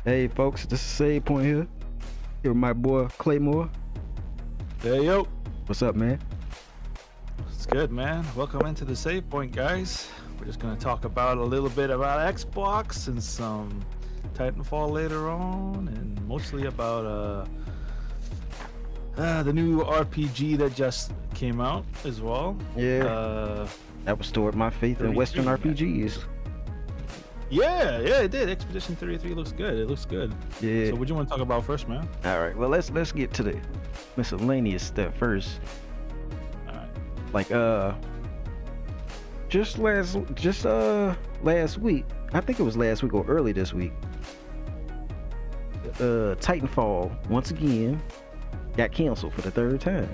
Hey folks, this is Save Point here. Here with my boy Claymore. Hey yo, What's up, man? it's good, man. Welcome into the Save Point, guys. We're just gonna talk about a little bit about Xbox and some Titanfall later on, and mostly about the new RPG that just came out as well. Yeah, that restored my faith in 33, Western man. RPGs. Yeah, it did. Expedition 33 looks good. It looks good. Yeah. So, what do you want to talk about first, man? All right. Well, let's get to the miscellaneous stuff first. All right. Like just last week. I think it was last week or early this week. Titanfall once again got canceled for the third time.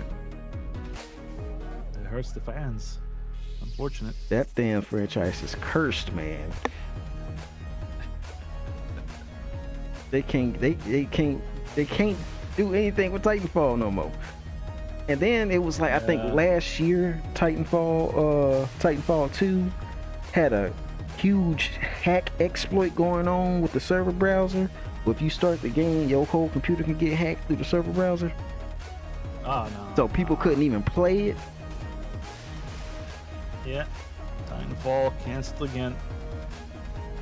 It hurts the fans. Unfortunate. That damn franchise is cursed, man. They can't do anything with Titanfall no more. And then it was like I think last year Titanfall 2 had a huge hack exploit going on with the server browser. Where if you start the game, your whole computer can get hacked through the server browser. Oh no. So people couldn't even play it. Yeah. Titanfall canceled again.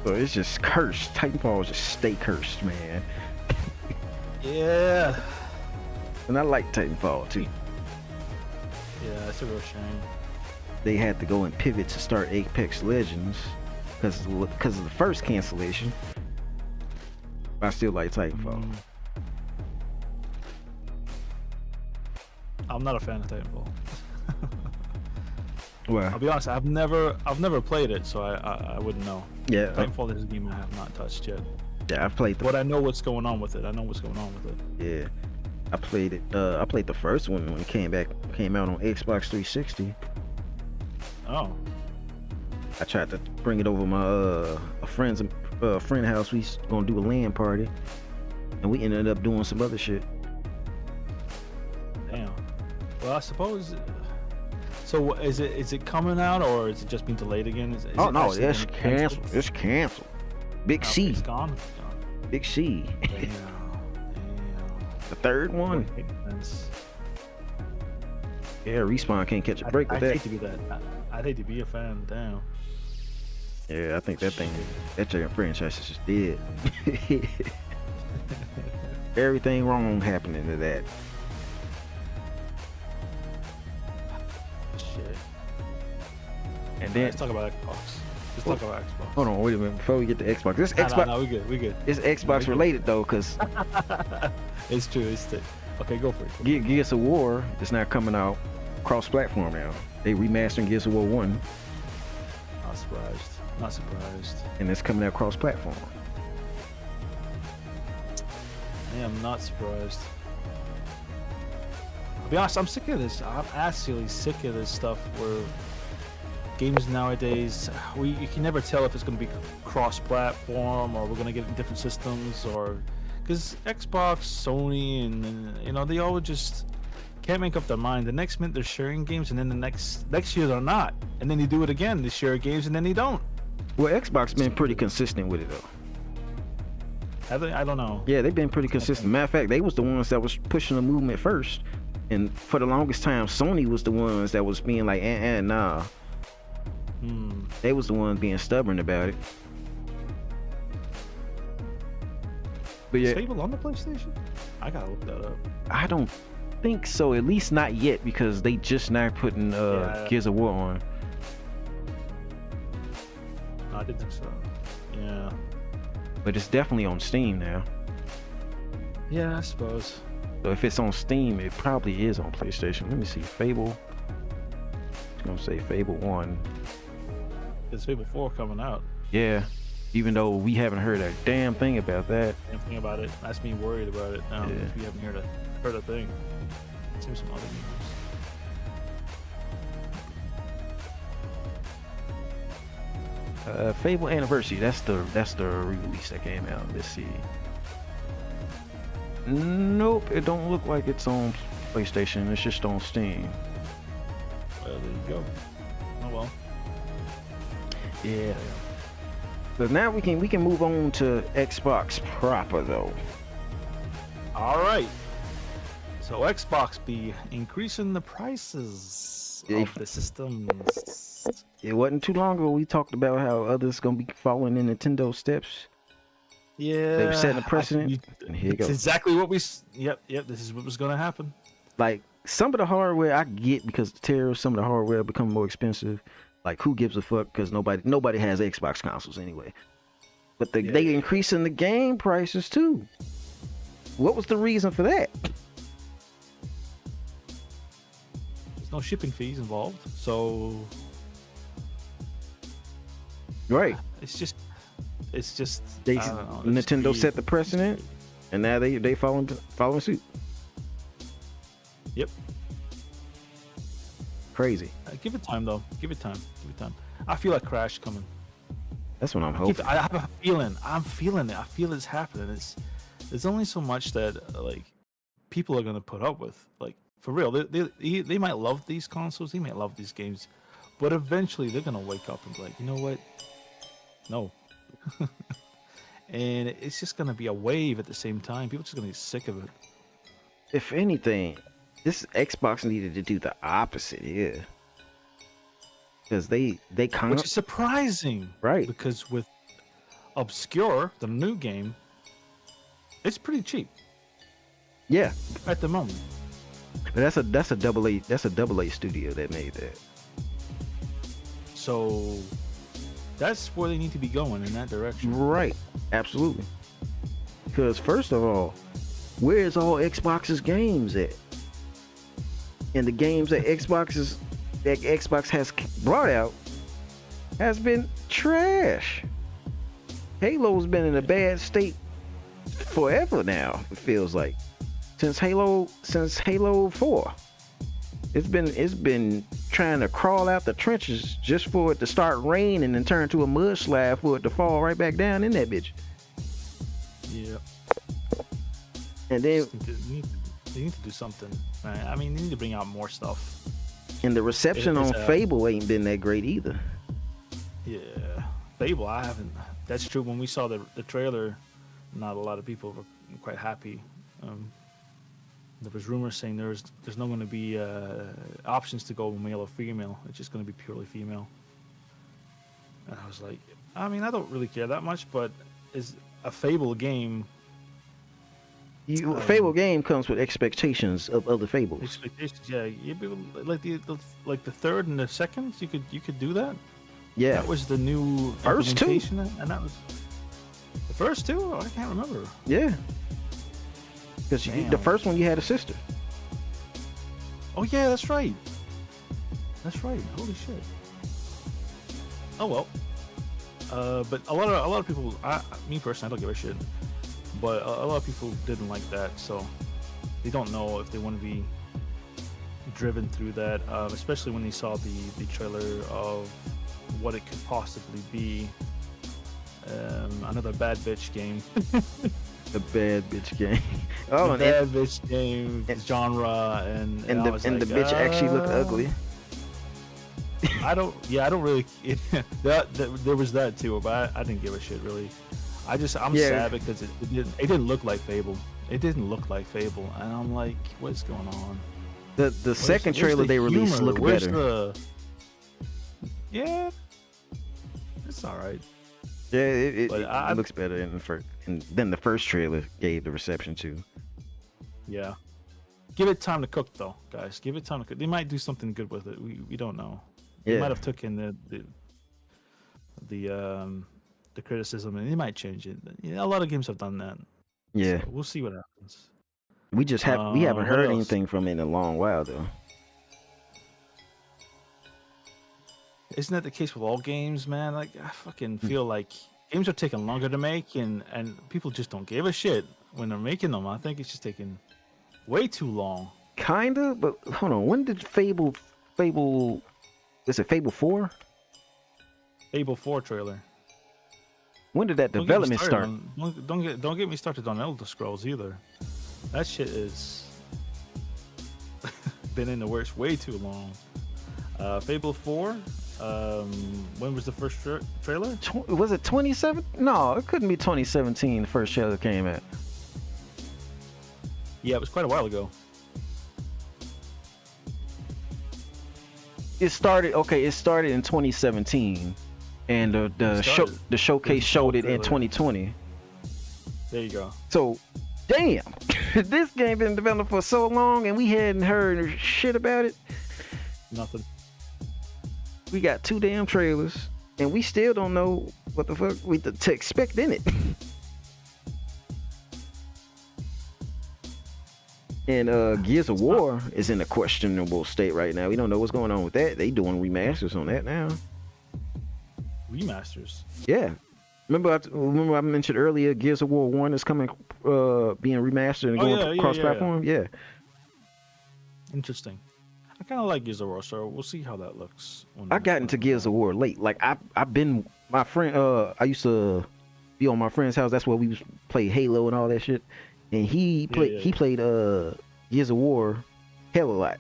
So it's just cursed. Titanfall is just stay cursed, man. Yeah. And I like Titanfall too. Yeah, it's a real shame. They had to go and pivot to start Apex Legends because of the first cancellation. But I still like Titanfall. I'm not a fan of Titanfall. Well, I'll be honest, I've never played it, so I wouldn't know. yeah, Titanfall is a game I have not touched yet. yeah, I've played But I know what's going on with it. yeah, I played it. I played the first one when it came out on Xbox 360. Oh. I tried to bring it over my a friend house. We gonna do a LAN party, and we ended up doing some other shit. Damn. Well, I suppose. So is it coming out, or is it just being delayed again? Is Oh it no, actually it's been canceled. It's canceled. Big Oh, C. It's gone. Big C. Damn. The third one. Makes sense. Yeah, Respawn can't catch a break with I'd that. hate to be that. I'd hate to be a fan. Damn. Yeah, I think that chicken franchise is just dead. Everything wrong happening to that. Shit. And then Let's talk about Xbox. Talk about Xbox. hold on, wait a minute before we get to Xbox. This Xbox, No, we good. it's Xbox related though, cause It's true. Okay, go for it. Gears of War is now coming out cross-platform now. They remastering Gears of War 1, Not surprised. and it's coming out cross-platform. I am not surprised. I'll be honest, I'm sick of this. I'm actually sick of this stuff where games nowadays, you can never tell if it's going to be cross-platform or we're going to get it in different systems, or because Xbox, Sony, and they all just can't make up their mind. The next minute they're sharing games, and then the next year they're not, and then they do it again. They share games, and then they don't. Well, Xbox been pretty consistent with it though. Have they? I don't know. Yeah, they've been pretty consistent. Matter of fact, they was the ones that was pushing the movement first, and for the longest time, Sony was the ones that was being like, nah. They was the ones being stubborn about it. But Is yeah, Fable on the PlayStation? I gotta look that up. I don't think so. At least not yet, because they just now putting Gears of War on. I didn't think so. Yeah. But it's definitely on Steam now. Yeah, I suppose. So if it's on Steam, it probably is on PlayStation. Let me see. Fable. It's gonna say Fable 1. There's Fable 4 coming out. Yeah. Even though we haven't heard a damn thing about that. Anything about it? That's me worried about it now. Yeah. If we haven't heard a thing. Seems some other news. Fable Anniversary. That's the re-release that came out. Let's see. Nope, it don't look like it's on PlayStation. It's just on Steam. Well, there you go. Oh well. Yeah. But now we can move on to Xbox proper though. All right. So Xbox be increasing the prices of the systems. It wasn't too long ago we talked about how others gonna be following in Nintendo steps. Yeah, They were setting a precedent. And here you it's go. exactly what we. Yep. This is what was gonna happen. Like some of the hardware I get because the tariffs, some of the hardware become more expensive. Like who gives a fuck? Because nobody has Xbox consoles anyway. But they increasing the game prices too. What was the reason for that? There's no shipping fees involved, so Right. it's just They I don't know, Nintendo set the precedent, and now they following suit. Yep. Crazy. Give it time though. Give it time. I feel like Crash coming. That's what I'm hoping. I have a feeling. I'm feeling it. I feel it's happening. There's only so much that like people are gonna put up with. Like for real, they might love these consoles. They might love these games, but eventually they're gonna wake up and be like, you know what? No. And it's just gonna be a wave at the same time. People are just gonna get sick of it. If anything, this Xbox needed to do the opposite here. Because they Which is surprising. Right. Because with Obscur, the new game, it's pretty cheap. Yeah. At the moment. But that's a double A studio that made that. So that's where they need to be going, in that direction. Right. Absolutely. Because first of all, where's all Xbox's games at? And the games that Xbox has brought out has been trash. Halo's been in a bad state forever now, it feels like. Since Halo 4. It's been trying to crawl out the trenches just for it to start raining and turn to a mudslide for it to fall right back down in that bitch. Yeah. And then they need to do something. I mean, they need to bring out more stuff. And the reception on Fable ain't been that great either. Yeah, Fable, I haven't. That's true. When we saw the trailer, not a lot of people were quite happy. There was rumors saying there's not going to be options to go male or female. It's just going to be purely female. And I was like, I mean, I don't really care that much, but is a Fable game? Fable game comes with expectations of other Fables. Expectations, yeah. Like the third and the second, you could do that. Yeah, that was the new first two, and that was the first two. I can't remember. Yeah, because the first one you had a sister. Oh yeah, that's right. That's right. Holy shit. Oh well. But a lot of people, me personally, I don't give a shit. But a lot of people didn't like that, so they don't know if they want to be driven through that, especially when they saw the trailer of what it could possibly be. Another bad bitch game. The bad bitch game. Oh, the bad bitch game genre, and the bitch actually looked ugly. I don't really. There was that too, but I didn't give a shit really. I'm sad because it didn't look like Fable. It didn't look like Fable, and I'm like, what's going on? The second trailer they released looked better. Yeah, it's all right. Yeah, it looks better than the first trailer gave the reception to. Yeah, give it time to cook though, guys. Give it time to cook. They might do something good with it. We don't know. They might have taken the criticism and they might change it. Yeah, a lot of games have done that. Yeah, so we'll see what happens. We haven't heard anything from it in a long while though. Isn't that the case with all games, man? Like I fucking feel like games are taking longer to make, and people just don't give a shit when they're making them. I think it's just taking way too long. Kinda, but hold on. When did Fable? Is it Fable 4? Fable 4 trailer. When did that development start? Don't get me started on Elder Scrolls either. That shit is been in the works way too long. Fable 4 When was the first trailer? Was it 27? No, it couldn't be 2017. The first trailer came out. Yeah, it was quite a while ago. It started in 2017, and the showcase showed it in 2020. There you go. So, damn, this game been developed for so long, and we hadn't heard shit about it. Nothing. We got 2 damn trailers, and we still don't know what the fuck to expect in it. And Gears of War is in a questionable state right now. We don't know what's going on with that. They doing remasters on that now. Remasters? Yeah. Remember I mentioned earlier Gears of War 1 is coming, being remastered and going cross-platform? Yeah. Interesting. I kind of like Gears of War, so we'll see how that looks. I got into Gears of War late. Like, I've been, my friend, I used to be on my friend's house. That's where we play Halo and all that shit. And he played Gears of War hell a lot.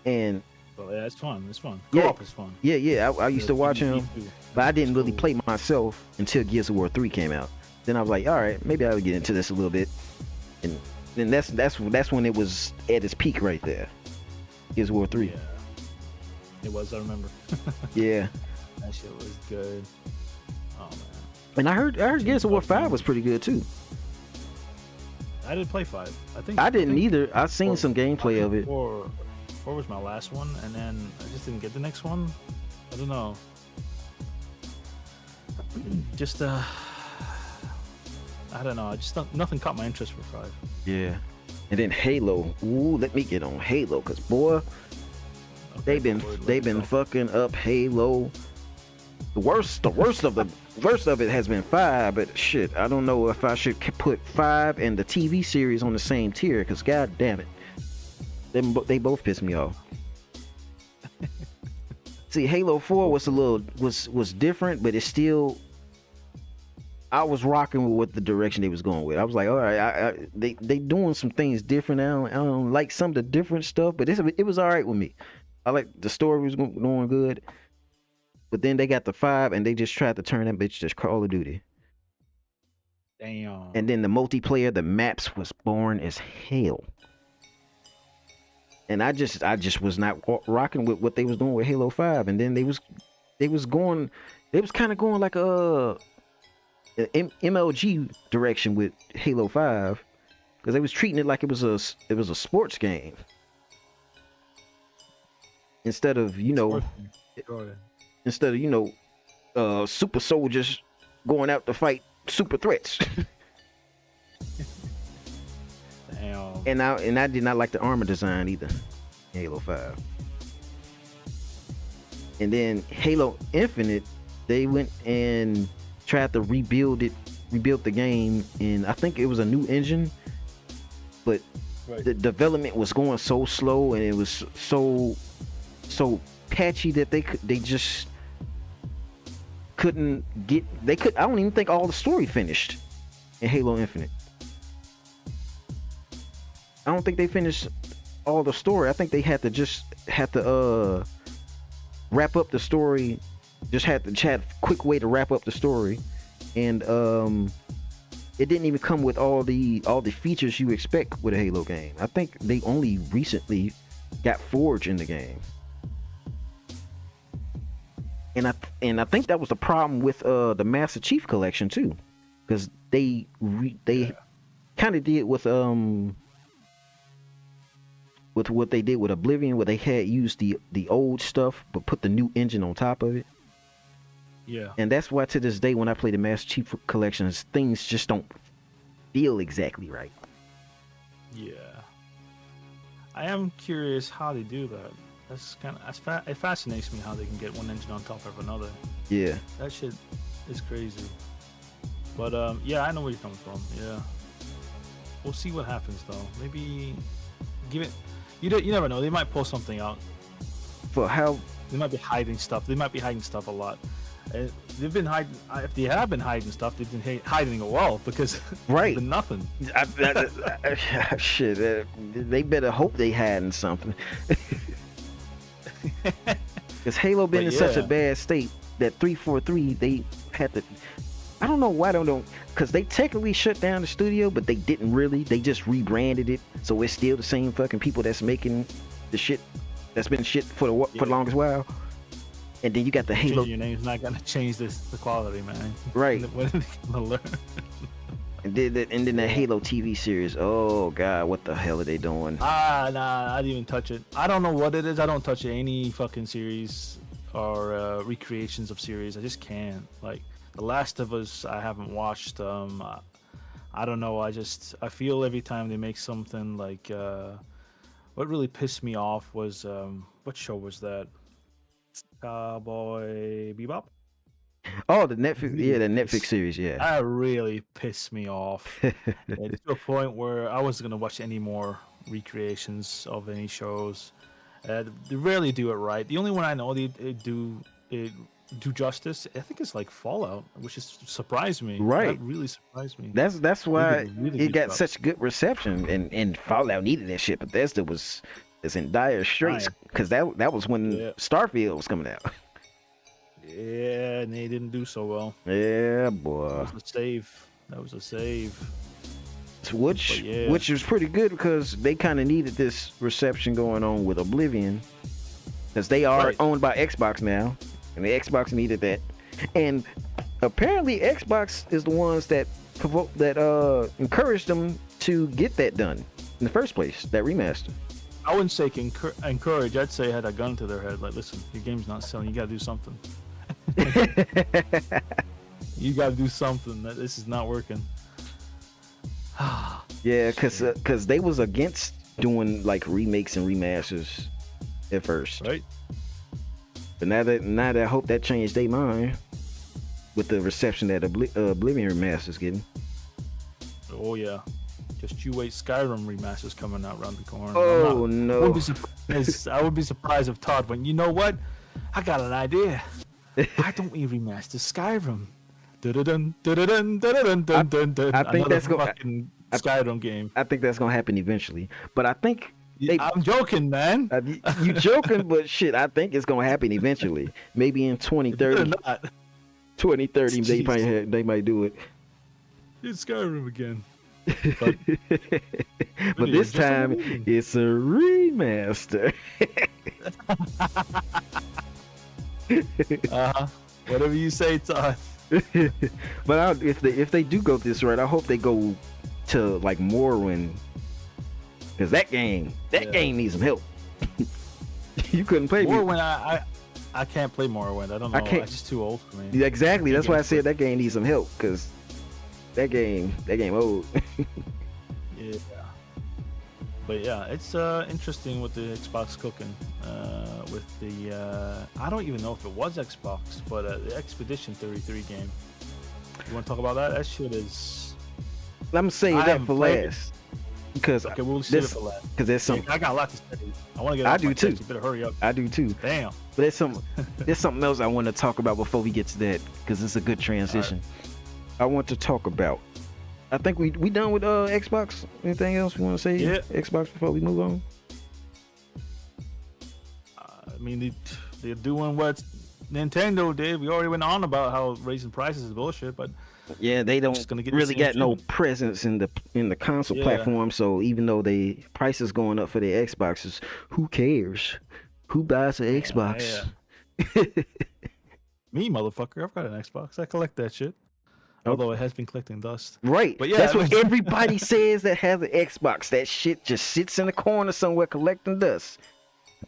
And yeah, it's fun. It's fun. Yeah. Co-op is fun. Yeah. I used to watch him, but I didn't really cool. play myself until Gears of War 3 came out. Then I was like, all right, maybe I'll get into this a little bit. And then that's when it was at its peak right there. Gears of War 3. Yeah. It was, I remember. Yeah. That shit was good. Oh man. And I heard Gears of War 5 was pretty good too. I didn't play 5. I didn't either. I seen some gameplay of it. 4 was my last one, and then I just didn't get the next one. I don't know. Just I don't know. Nothing caught my interest for 5. Yeah. And then Halo. Ooh, let me get on Halo, cause boy, they've been fucking up Halo. The worst of it has been 5, but shit, I don't know if I should put 5 and the TV series on the same tier, cause god damn it, they both piss me off. See, Halo 4 was different, but it's still, I was rocking with what the direction they was going with. I was like, all right, they doing some things different now. I don't like some of the different stuff, but it was all right with me. I like the story was going good. But then they got the 5 and they just tried to turn that bitch to Call of Duty. Damn. And then the multiplayer, the maps was boring as hell. And I just was not rocking with what they was doing with Halo 5. And then they was kind of going like an MLG direction with Halo 5, because they was treating it like it was a sports game. Instead of, super soldiers going out to fight super threats. Damn. And I did not like the armor design either in Halo 5. And then Halo Infinite, they went and tried to rebuild the game, and I think it was a new engine, but the development was going so slow, and it was so patchy that they just couldn't get. I don't even think all the story finished in Halo Infinite. I don't think they finished all the story. I think they had to wrap up the story. Just had to chat quick way to wrap up the story, and it didn't even come with all the features you expect with a Halo game. I think they only recently got Forge in the game. And I think that was the problem with the Master Chief Collection too, because they kind of did with what they did with Oblivion, where they had used the old stuff but put the new engine on top of it. Yeah. And that's why to this day when I play the Master Chief Collections, things just don't feel exactly right. Yeah. I am curious how they do that. It fascinates me how they can get one engine on top of another. Yeah. That shit is crazy. But yeah, I know where you're coming from. Yeah. We'll see what happens though. Maybe give it. You never know. They might pull something out. For how? They might be hiding stuff. They might be hiding stuff a lot. They've been hiding. If they have been hiding stuff, they've been hiding it well, because right. there's been nothing. Shit. They better hope they hiding something. Because Halo been But in such a yeah. bad state that 343 they had to. I don't know why they don't, because they technically shut down the studio, but they didn't really. They just rebranded it, so it's still the same fucking people that's making the shit that's been shit for the longest while. And then you got the Halo. Changing your name's not gonna change the quality, man. Right. What are they gonna learn? And then the Halo TV series. Oh god, what the hell are they doing? Nah, I didn't even touch it. I don't know what it is. I don't touch any fucking series or recreations of series. I just can't. Like The Last of Us, I haven't watched. I don't know. I feel every time they make something like. What really pissed me off was what show was that? Cowboy Bebop. Oh, the Netflix, yeah, the Netflix series, yeah. That really pissed me off. It's to a point where I wasn't gonna watch any more recreations of any shows. They rarely do it right. The only one I know they do justice, I think it's like Fallout, which is surprised me. Right. That really surprised me. That's why really it good got job. such good reception, and Fallout needed that shit. Bethesda is in dire straits because that was when Starfield was coming out. Yeah, and they didn't do so well. Yeah, boy. That was a save. Which was pretty good because they kind of needed this reception going on with Oblivion, because they are owned by Xbox now, and the Xbox needed that. And apparently Xbox is the ones that encouraged them to get that done in the first place, that remaster. I wouldn't say encourage. I'd say had a gun to their head. Like, listen, your game's not selling. You gotta do something. You gotta do something. This is not working. Yeah, cause they was against doing like remakes and remasters at first, right? But now that I hope that changed their mind with the reception that Oblivion remaster's getting. Oh yeah, just you wait. Skyrim remaster's coming out around the corner. Oh no! I would be surprised if Todd went, you know what? I got an idea. Why don't we remaster Skyrim? I think that's fucking Skyrim game. I think that's gonna happen eventually. But I think I'm joking, man. You joking, but shit, I think it's gonna happen eventually. Maybe in 2030. 2030, they might do it. It's Skyrim again. But this time it's a remaster. Whatever you say, Todd. But if they do go this route, I hope they go to like Morrowind, because that game needs some help. You couldn't play Morrowind. I can't play Morrowind. I don't know. It's just too old for me. Yeah, exactly. That's why I said that game needs some help, because that game old. Yeah. But yeah, it's interesting with the Xbox cooking. With the I don't even know if it was Xbox, but the Expedition 33 game. You want to talk about that? That shit is. I'm gonna say that for last, because we'll see it for last. Because there's some. I got a lot to say. I want to get. I do too. You better hurry up. I do too. Damn. But there's something else I want to talk about before we get to that, because it's a good transition. Right. I want to talk about. I think we done with Xbox. Anything else we want to say? Yeah. Xbox before we move on. I mean, they're doing what Nintendo did. We already went on about how raising prices is bullshit, but yeah, they don't really got no presence in the console platform. So even though the price is going up for the Xboxes, who cares? Who buys an Xbox? Yeah. Me, motherfucker. I've got an Xbox. I collect that shit. Although it has been collecting dust. Right. But yeah, that's what everybody says that has an Xbox. That shit just sits in the corner somewhere collecting dust.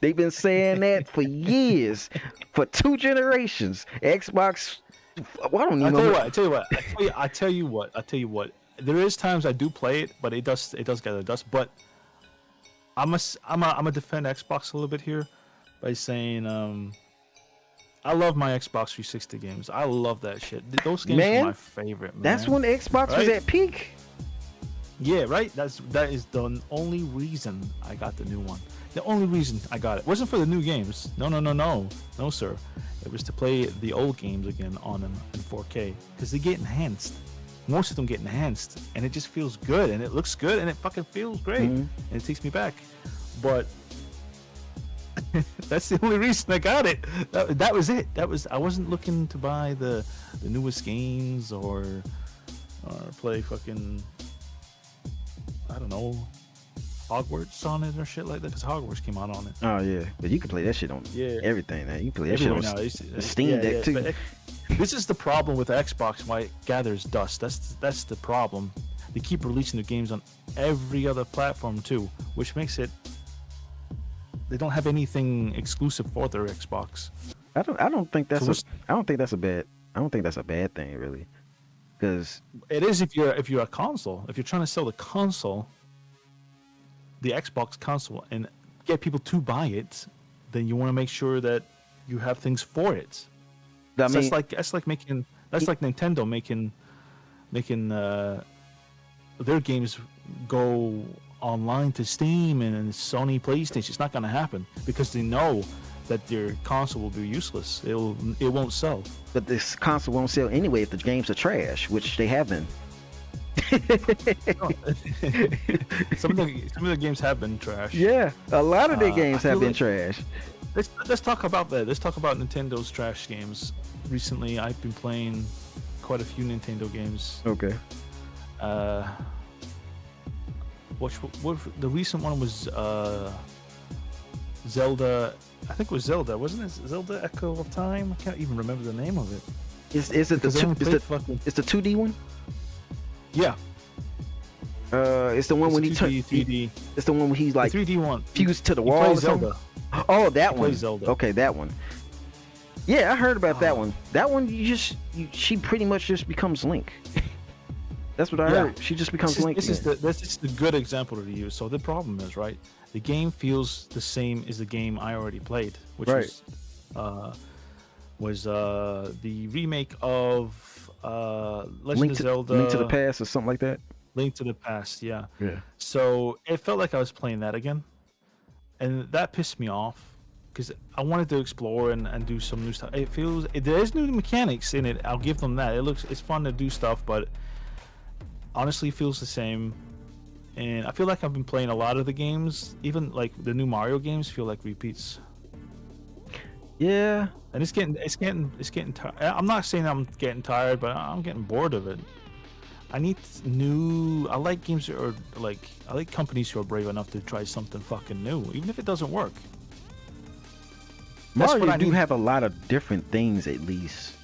They've been saying that for years, for 2 generations. Xbox. Well, I don't even know. I tell you what. There is times I do play it, but it does gather dust. But I'm a defend Xbox a little bit here by saying I love my Xbox 360 games. I love that shit. Those games are my favorite, man. That's when Xbox was at peak. Yeah, right? That is the only reason I got the new one. The only reason I got it wasn't for the new games. No, sir. It was to play the old games again on them in 4K, because they get enhanced. Most of them get enhanced, and it just feels good, and it looks good, and it fucking feels great, and it takes me back. But That's the only reason I got it. That was it. I wasn't looking to buy the newest games or play fucking, I don't know, Hogwarts on it or shit like that, because Hogwarts came out on it. Oh yeah, but you can play that shit on everything now. You can play that shit on the Steam Deck too. But this is the problem with Xbox, why it gathers dust. That's the problem. They keep releasing the games on every other platform too, which makes it, they don't have anything exclusive for their Xbox. I don't think that's a bad thing really, because it is if you're a console. If you're trying to sell the console, the Xbox console, and get people to buy it, then you want to make sure that you have things for it. That's like Nintendo making their games go online to Steam and Sony PlayStation. It's not going to happen because they know that their console will be useless. It won't sell. But this console won't sell anyway if the games are trash, which they have been. Some of the games have been trash. Yeah, a lot of their games have been trash. Let's talk about that. Let's talk about Nintendo's trash games. Recently, I've been playing quite a few Nintendo games. Okay. What the recent one was Zelda. I think it was Zelda, wasn't it? Zelda Echo of Time. I can't even remember the name of it. Is it it's the 2D one? Yeah. It's the one when he turned 3D. It's the one where he's like the 3D one fused to the wall or something. Oh, that one. Zelda. Okay, that one. Yeah, I heard about that one. That one, she pretty much just becomes Link. That's what I heard. She just becomes Link. This is the good example to use. So the problem is, right, the game feels the same as the game I already played, which was the remake of Legend of Zelda. Link to the Past or something like that. Link to the Past, yeah. Yeah. So it felt like I was playing that again, and that pissed me off because I wanted to explore and do some new stuff. There is new mechanics in it. I'll give them that. It's fun to do stuff, but honestly, it feels the same. And I feel like I've been playing a lot of the games, even like the new Mario games, feel like repeats. Yeah. And it's getting tired. I'm not saying I'm getting tired, but I'm getting bored of it. I need new. I like games that are like. I like companies who are brave enough to try something fucking new, even if it doesn't work. That's Mario do have a lot of different things at least.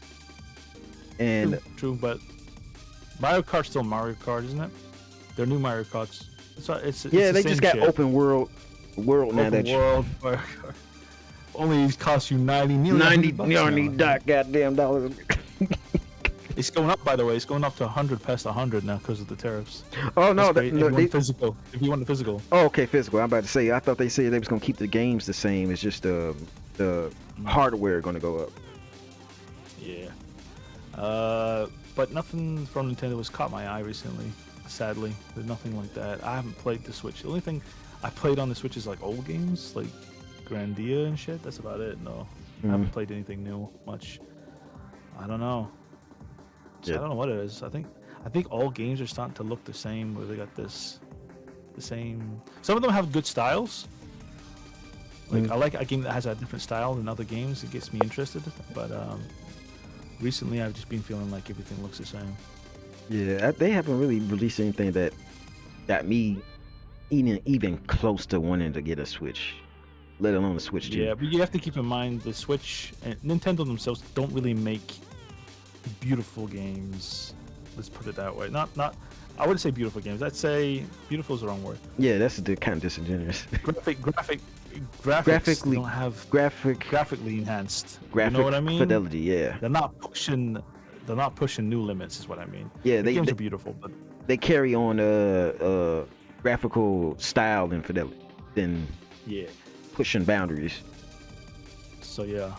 And true, but Mario Kart's still Mario Kart, isn't it? They're new Mario Karts. It's they just got open world now. Open world Mario Kart. Only these cost you $90 goddamn dollars. It's going up, by the way. It's going up to 100 past 100 now because of the tariffs. Oh no, if you want physical. If you want the physical. Oh, okay, physical. I'm about to say. I thought they said they was gonna keep the games the same. It's just the hardware gonna go up. Yeah. But nothing from Nintendo has caught my eye recently. Sadly, there's nothing like that. I haven't played the Switch. The only thing I played on the Switch is like old games, like Grandia and shit. That's about it. No, I haven't played anything new much. I don't know. I don't know what it is. I think all games are starting to look the same. Where they got the same. Some of them have good styles. Like I like a game that has a different style than other games. It gets me interested. But recently, I've just been feeling like everything looks the same. Yeah, they haven't really released anything that got me even close to wanting to get a Switch, let alone a Switch 2. Yeah, but you have to keep in mind the Switch and Nintendo themselves don't really make beautiful games. Let's put it that way. Not. I wouldn't say beautiful games. I'd say beautiful is the wrong word. Yeah, that's kind of disingenuous. Graphics don't have graphically enhanced. You know what I mean? Fidelity. Yeah. They're not pushing new limits. Is what I mean. Yeah, the games are beautiful, but they carry on graphical style and fidelity than pushing boundaries. So yeah.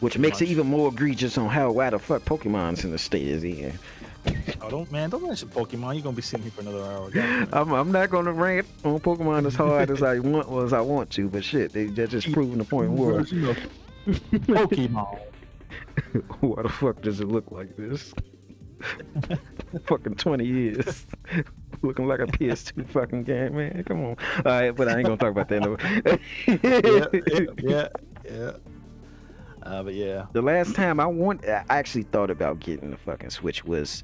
Which makes it even more egregious on why the fuck Pokemon's in the state is in. Oh, don't mention Pokemon. You're gonna be sitting here for another hour. I'm not gonna rant on Pokemon as hard as I want to, but shit, they're just proving the point. Pokemon. Why the fuck does it look like this? Fucking 20 years. Looking like a PS2 fucking game, man. Come on. All right, but I ain't gonna talk about that no Yeah. But yeah. The last time I actually thought about getting the fucking Switch was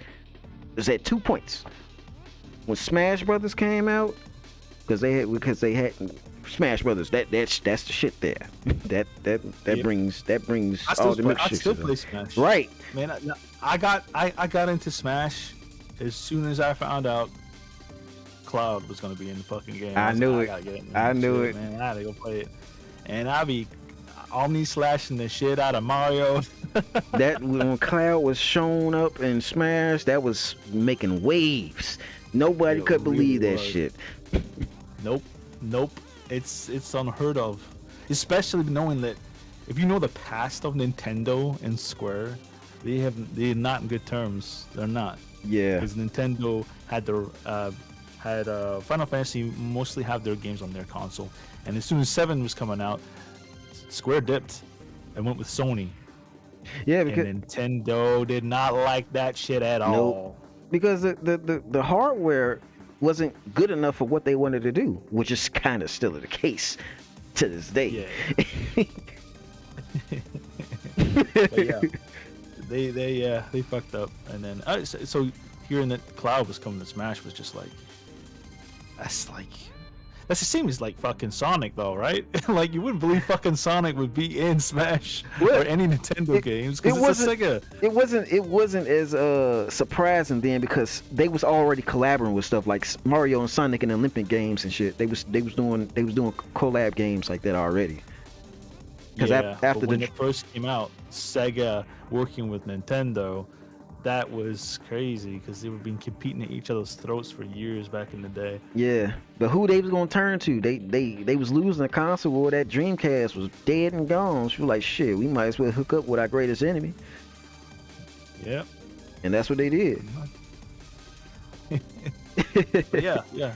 at 2 points. When Smash Brothers came out, because they had Smash Brothers. That's the shit there. That brings all the mixed shit. I still play Smash. Right. Man, I got into Smash as soon as I found out Cloud was gonna be in the fucking game. I knew it. I knew it. Man, I had to go play it, and I be omni slashing the shit out of Mario. That when Cloud was shown up in Smash, that was making waves. Nobody could believe that shit. Nope. It's unheard of, especially knowing that if you know the past of Nintendo and Square, they're not in good terms. They're not. Yeah. Because Nintendo had Final Fantasy mostly have their games on their console, and as soon as 7 was coming out, Square dipped and went with Sony. Yeah, because and Nintendo did not like that shit at all. Because the hardware wasn't good enough for what they wanted to do, which is kind of still the case to this day. Yeah. But yeah, they fucked up, and then so hearing that Cloud was coming to Smash was just like, that's the same as like fucking Sonic though, right? Like you wouldn't believe fucking Sonic would be in Smash or any Nintendo games because it's a Sega. It wasn't as surprising then because they was already collaborating with stuff like Mario and Sonic and Olympic games and shit. They was doing collab games like that already. Because after when it first came out, Sega working with Nintendo, that was crazy because they were being competing at each other's throats for years back in the day. Yeah, but who they was gonna turn to? They was losing the console war. That Dreamcast was dead and gone. She was like, shit, we might as well hook up with our greatest enemy. Yep. And that's what they did. yeah.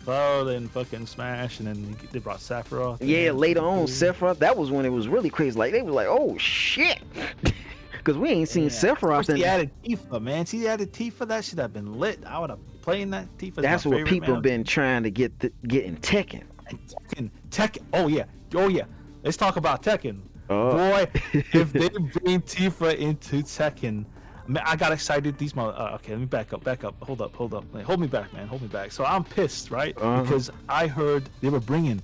Cloud and fucking Smash, and then they brought Sephiroth. Yeah, later on, Sephiroth. That was when it was really crazy. Like they were like, oh shit. Because we ain't seen Sephiroth. She added Tifa, man. She added Tifa. That should have been lit. I would have played that. Tifa. That's what people have been trying to get in Tekken. Tekken. Oh yeah. Let's talk about Tekken. Boy, if they bring Tifa into Tekken, man, I got excited. These okay, let me back up. Hold up. Like, hold me back, man. Hold me back. So I'm pissed, right? Because I heard they were bringing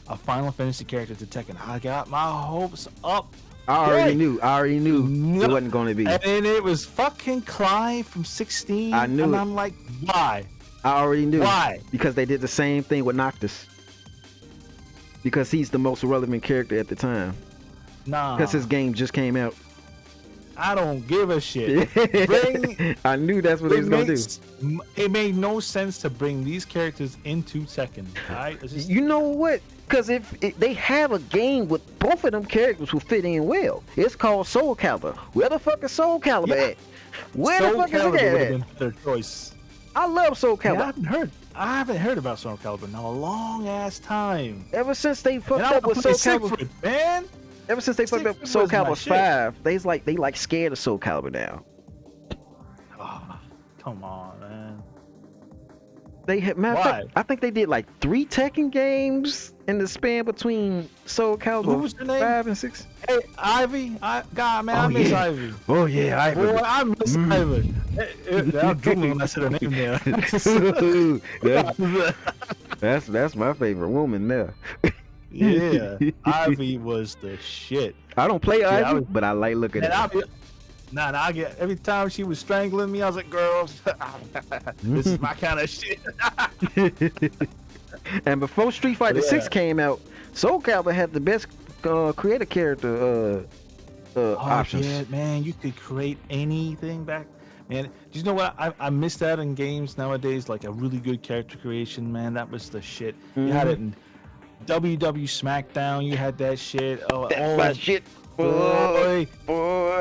a Final Fantasy character to Tekken. I got my hopes up. I already knew it wasn't going to be. And it was fucking Clive from 16. I knew and it. I'm like, why? I already knew. Why? Because they did the same thing with Noctis. Because he's the most relevant character at the time. Nah. Because his game just came out. I don't give a shit. I knew that's what they was going to do. It made no sense to bring these characters into Tekken. Right? You know what? Because if they have a game with both of them characters who fit in well, it's called Soul Calibur. Where the fuck is Soul Calibur at? Where the fuck is it at? Their choice. I love Soul Calibur. Yeah, I haven't heard about Soul Calibur in a long ass time. Ever since they fucked up with Soul Calibur, man. Ever since they fucked up with Soul Calibur 5, they like scared of Soul Calibur now. Oh, come on, man. They had, matter of fact, I think they did like 3 Tekken games in the span between Soul Calibur 5 and 6. Hey, Ivy, God, man, I miss Ivy. Oh yeah, Ivy. Boy, I miss Ivy. I'm drooling when I said her name there. That's my favorite woman there. Yeah, Ivy was the shit. I don't play Ivy, but I like looking at her. I get every time she was strangling me, I was like, girl, this is my kind of shit. And before Street Fighter 6 came out, Soul Calibur had the best creative character options. Yeah, man, you could create anything back. Man, do you know what? I miss that in games nowadays, like a really good character creation, man. That was the shit. You had it in WW SmackDown, you had that shit. That's all that shit. Boy.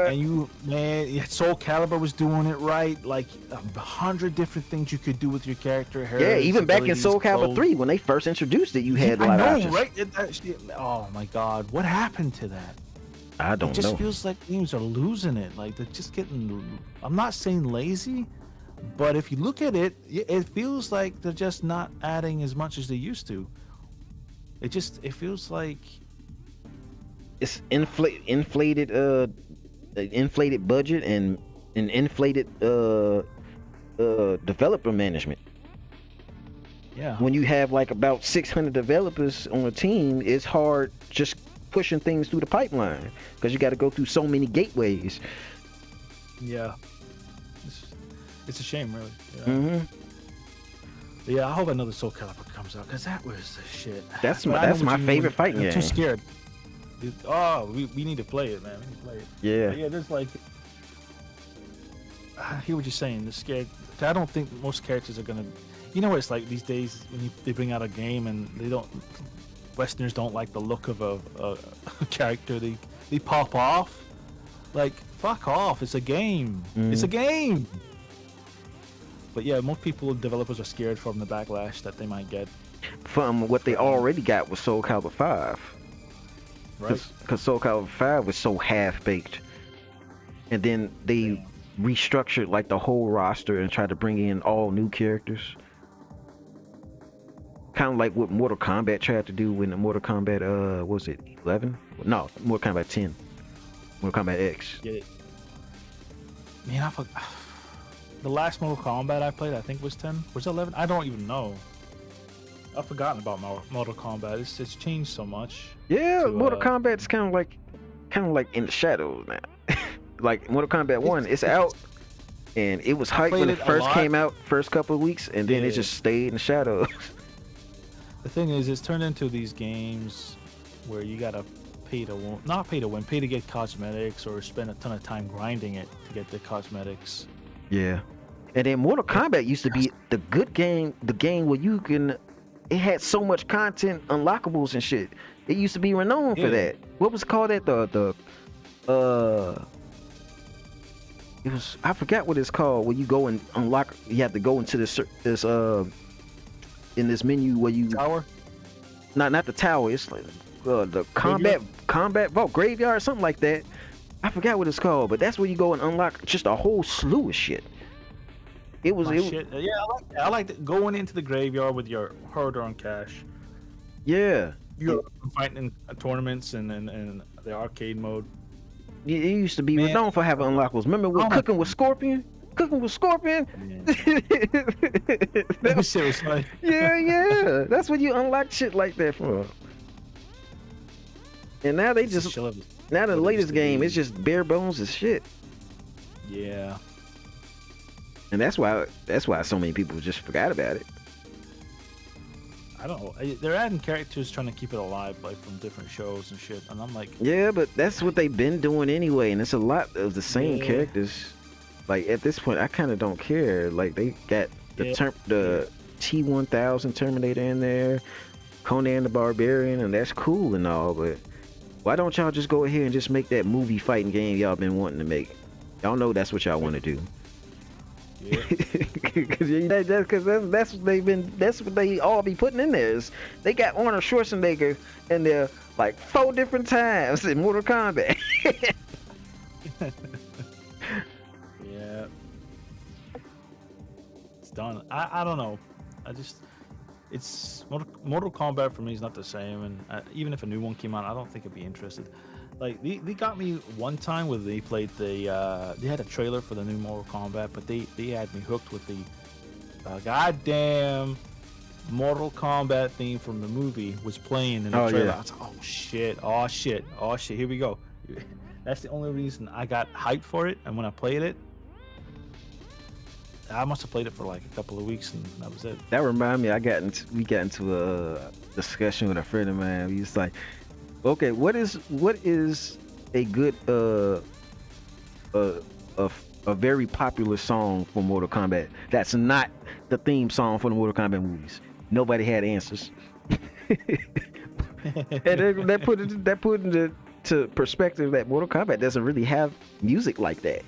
And you, man, Soul Calibur was doing it right. Like 100 different things you could do with your character. Yeah, even back in Soul Calibur 3, when they first introduced it, you had a lot of options. Right? Oh my God, what happened to that? I It don't just know. feels like games are losing it. Like they're just getting. I'm not saying lazy, but if you look at it, it feels like they're just not adding as much as they used to. It feels like It's inflated budget and an inflated developer management. yeah. When you have like about 600 developers on a team, it's hard just pushing things through the pipeline because you got to go through so many gateways. Yeah. It's a shame, really. Yeah. Hmm. Yeah, I hope another Soul Calibur comes out because that was the shit. That's But I know what my you mean favorite when fighting you're game. Too scared. Oh, we need to play it, man. We need to play it. Yeah. But yeah, there's like. I hear what you're saying. They're scared. I don't think most characters are gonna. You know what it's like these days when they bring out a game and they don't. Westerners don't like the look of a character. They pop off. Like fuck off! It's a game. It's a game. But yeah, most people, developers, are scared from the backlash that they might get. From what they already got with Soul Calibur 5. Right. Because Soul Calibur 5 was so half-baked. And then they restructured like the whole roster and tried to bring in all new characters. Kind of like what Mortal Kombat tried to do when the Mortal Kombat, what was it 11? No, Mortal Kombat 10. Mortal Kombat X. Get it. Man, I forgot. The last Mortal Kombat I played, I think, was 10. Was it 11? I don't even know. I've forgotten about Mortal Kombat. It's changed so much. Yeah, to, Mortal Kombat's kind of like in the shadows now. Like Mortal Kombat 1, it's out, and it was hyped when it first came out, first couple of weeks, and then it just stayed in the shadows. The thing is, it's turned into these games where you gotta pay to win, not pay to win, pay to get cosmetics or spend a ton of time grinding it to get the cosmetics. Yeah. And then Mortal Kombat used to be the good game, the game where you can, it had so much content, unlockables and shit. It used to be renowned for that. What was it called that? It was, I forgot what it's called, where you go and unlock, you have to go into this in this menu where you Tower? not the tower, it's like the combat vault, graveyard, something like that. I forgot what it's called, but that's where you go and unlock just a whole slew of shit. It was Shit. Yeah, I like going into the graveyard with your hard-earned cash. Yeah. You're fighting in tournaments and the arcade mode. It used to be known for having unlockables. Remember with Cooking with Scorpion? Cooking with Scorpion? That shit was funny. Yeah. That's when you unlock shit like that from. And now they just, now the latest game, it's just bare bones as shit. Yeah. And that's why so many people just forgot about it. I don't know. They're adding characters trying to keep it alive, like from different shows and shit. And I'm like, yeah, but that's what they've been doing anyway, and it's a lot of the same characters. Like at this point, I kind of don't care. Like they got the T-1000 Terminator in there, Conan the Barbarian, and that's cool and all. But why don't y'all just go ahead and just make that movie fighting game y'all been wanting to make? Y'all know that's what y'all want to do. yeah. That's what they all be putting in there. Is they got Arnold Schwarzenegger in there like 4 different times in Mortal Kombat. Yeah. It's done. I don't know. It's Mortal Kombat for me is not the same, and even if a new one came out, I don't think I'd be interested. Like they got me one time where they played they had a trailer for the new Mortal Kombat, but they had me hooked with the goddamn Mortal Kombat theme from the movie was playing in the trailer. I was like, oh shit, here we go. That's the only reason I got hyped for it, and when I played it, I must have played it for like a couple of weeks, and that was it. That reminded me, we got into a discussion with a friend of mine. He was like, okay, what is a good a very popular song for Mortal Kombat that's not the theme song for the Mortal Kombat movies? Nobody had answers. And that put into perspective that Mortal Kombat doesn't really have music like that.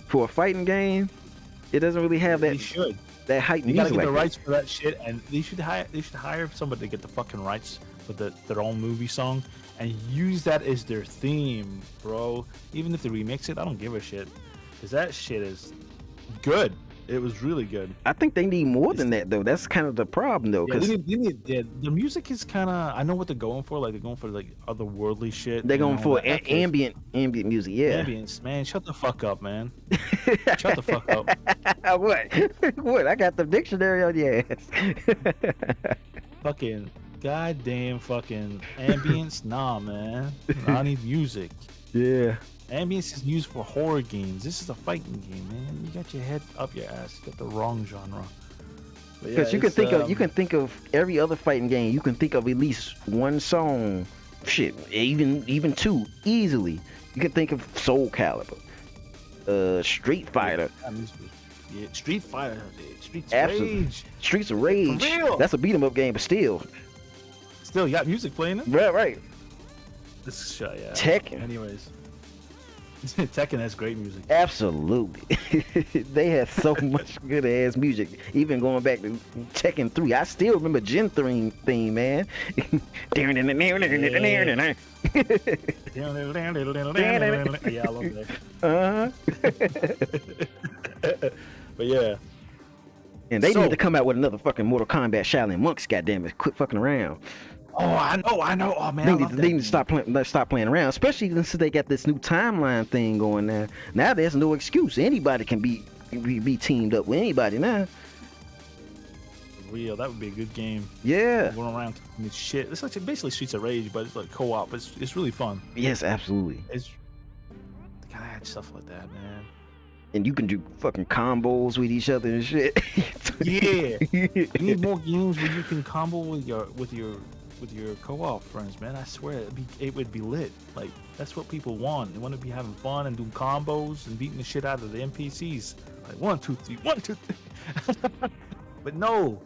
For a fighting game, it doesn't really have that. They should. That hype you music. Gotta get like the that. rights for that shit, and they should hire somebody to get the fucking rights for their own movie song, and use that as their theme, bro. Even if they remix it, I don't give a shit, because that shit is good. It was really good. I think they need more than that though. That's kind of the problem though, Yeah, because the music is kind of. I know what they're going for. Like they're going for like otherworldly shit. they're going for that ambient music. Yeah. ambience, man. Shut the fuck up, man. Shut the fuck up. What? What? I got the dictionary on your ass. Fucking goddamn fucking ambience. Nah, man. I need music. Yeah. Ambience is used for horror games. This is a fighting game, man. You got your head up your ass. You got the wrong genre. Because you can think of every other fighting game. You can think of at least one song, shit, even two easily. You can think of Soul Calibur, Street Fighter. Yeah, Street Fighter, Streets Absolutely. Rage. Streets of Rage. For real? That's a beat 'em up game, but still. Still, you got music playing it. Right. This shit, yeah. Tekken. Anyways, Tekken has great music. Absolutely. They had so much good ass music. Even going back to Tekken 3. I still remember Gen 3 theme, man. Yeah, I love that. But yeah, And they need to come out with another fucking Mortal Kombat Shaolin Monks, goddammit. Quit fucking around. oh, I know. Oh man, They need to stop playing around, especially since they got this new timeline thing going now. Now there's no excuse. Anybody can be teamed up with anybody now. Real, that would be a good game. Yeah. Going around talking shit. It's like basically Streets of Rage, but it's like co-op. It's really fun. Yes, absolutely. It's gotta add stuff like that, man. And you can do fucking combos with each other and shit. Yeah. You need more games where you can combo with your co-op friends, man. I swear it would be lit. Like that's what people want. They want to be having fun and doing combos and beating the shit out of the NPCs. Like 1, 2, 3, 1, 2, 3. But no,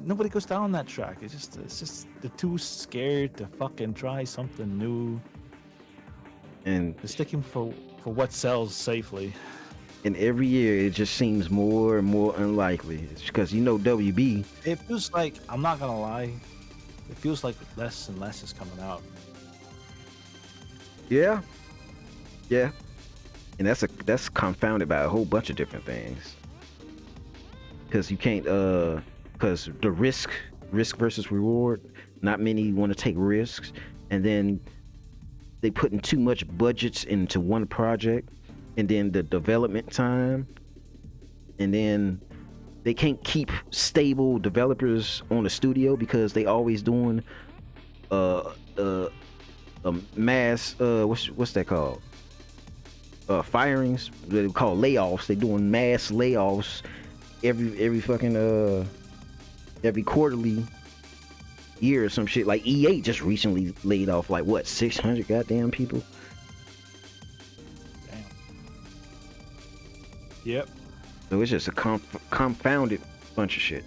nobody goes down that track. It's just they're too scared to fucking try something new. And they're sticking for what sells safely. And every year it just seems more and more unlikely. It's because WB. It feels like, I'm not gonna lie, it feels like less and less is coming out. Yeah. And that's confounded by a whole bunch of different things. Because you can't because the risk versus reward, not many want to take risks, and then they putting too much budgets into one project, and then the development time, and then they can't keep stable developers on the studio because they always doing a mass what's that called, firings. They call layoffs. They doing mass layoffs every fucking every quarterly year or some shit. Like EA just recently laid off like what, 600 goddamn people. Yep. So it's just a confounded bunch of shit.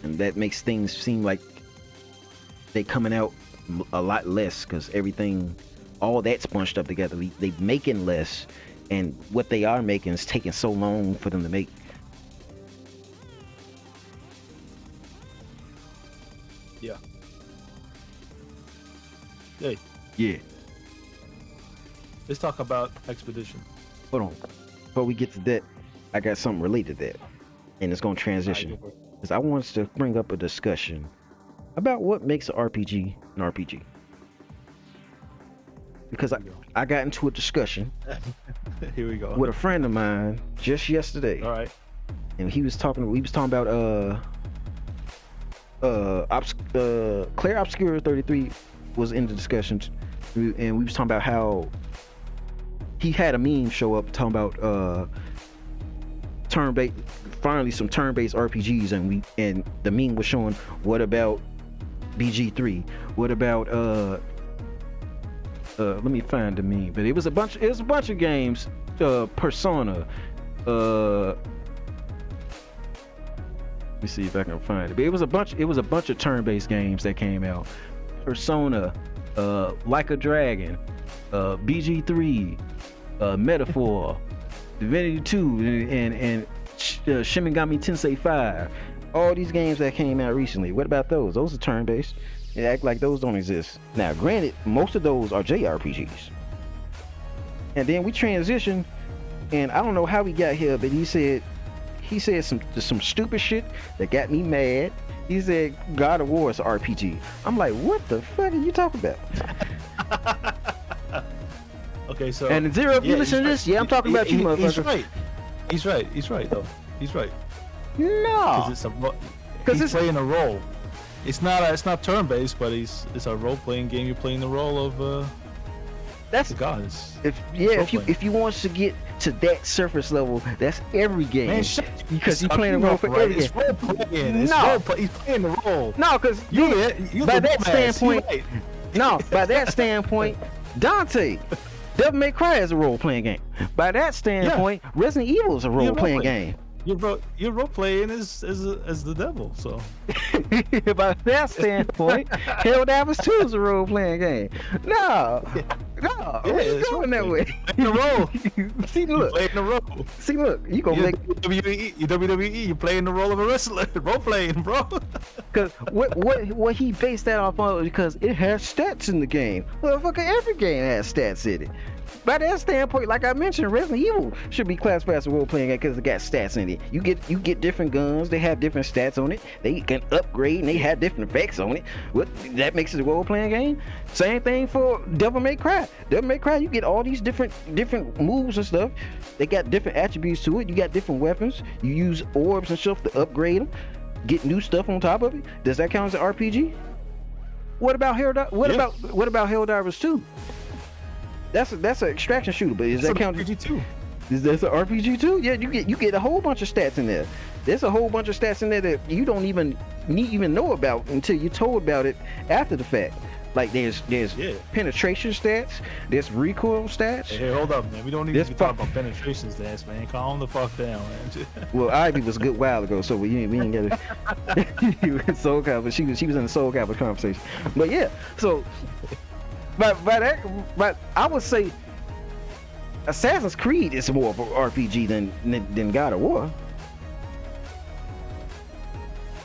And that makes things seem like they coming out a lot less because everything, all that's bunched up together. They making less, and what they are making is taking so long for them to make. Yeah. Hey. Yeah. Let's talk about Expedition. Hold on. Before we get to that, I got something related to that. And it's going to transition. Because I want us to bring up a discussion about what makes an RPG an RPG. Because I got into a discussion here we go with a friend of mine just yesterday. All right. And we was talking about Claire Obscur 33 was in the discussion, and we was talking about how he had a meme show up talking about turn-based, finally some turn-based RPGs, and the meme was showing, what about BG3? What about let me find the meme, but it was a bunch of games, Persona, let me see if I can find it. But it was a bunch of turn-based games that came out. Persona, Like a Dragon, BG3, Metaphor, Divinity 2, and Shin Megami Tensei 5. All these games that came out recently. What about those? Those are turn-based. and act like those don't exist. Now, granted, most of those are JRPGs. And then we transition, and I don't know how we got here, but he said some stupid shit that got me mad. He said God of War is an RPG. I'm like, what the fuck are you talking about? Okay, so And Zero, if you listen to this, yeah, I'm talking about you, motherfucker. He's right though. He's right. No, Because he's playing a role. It's not turn-based, but it's a role-playing game. You're playing the role of that's the gods. If you want to get to that surface level, that's every game. Man, because he's playing a role for every game. It's role-playing. No, he's playing the role. No, because by that standpoint, by that standpoint, Dante, Devil May Cry is a role-playing game. By that standpoint, Resident Evil is a role-playing game. You're role playing as the devil, so. By that standpoint, Helldivers 2 is a role playing game. No, it's going that way. The role. See, look. You're playing the role. See, look. You gonna make WWE. You're playing the role of a wrestler. Role playing, bro. Because what he based that off of, because it has stats in the game. Motherfucker, every game has stats in it. By that standpoint, like I mentioned, Resident Evil should be classified as a role-playing game because it got stats in it. You get different guns, they have different stats on it. They can upgrade and they have different effects on it. That makes it a role-playing game. Same thing for Devil May Cry. Devil May Cry, you get all these different moves and stuff. They got different attributes to it. You got different weapons. You use orbs and stuff to upgrade them. Get new stuff on top of it. Does that count as an RPG? What about Helldivers 2? That's an extraction shooter, but is that count? RPG too? Is that an RPG too? Yeah, you get a whole bunch of stats in there. There's a whole bunch of stats in there that you don't even know about until you're told about it after the fact. Like there's penetration stats, there's recoil stats. Hey, hold up, man. We don't need to talk about penetration stats, man. Calm the fuck down, man. Well, Ivy was a good while ago, so we ain't get it. Soul Calibur, she was in the Soul Calibur conversation. But yeah, so. But I would say Assassin's Creed is more of an RPG than God of War.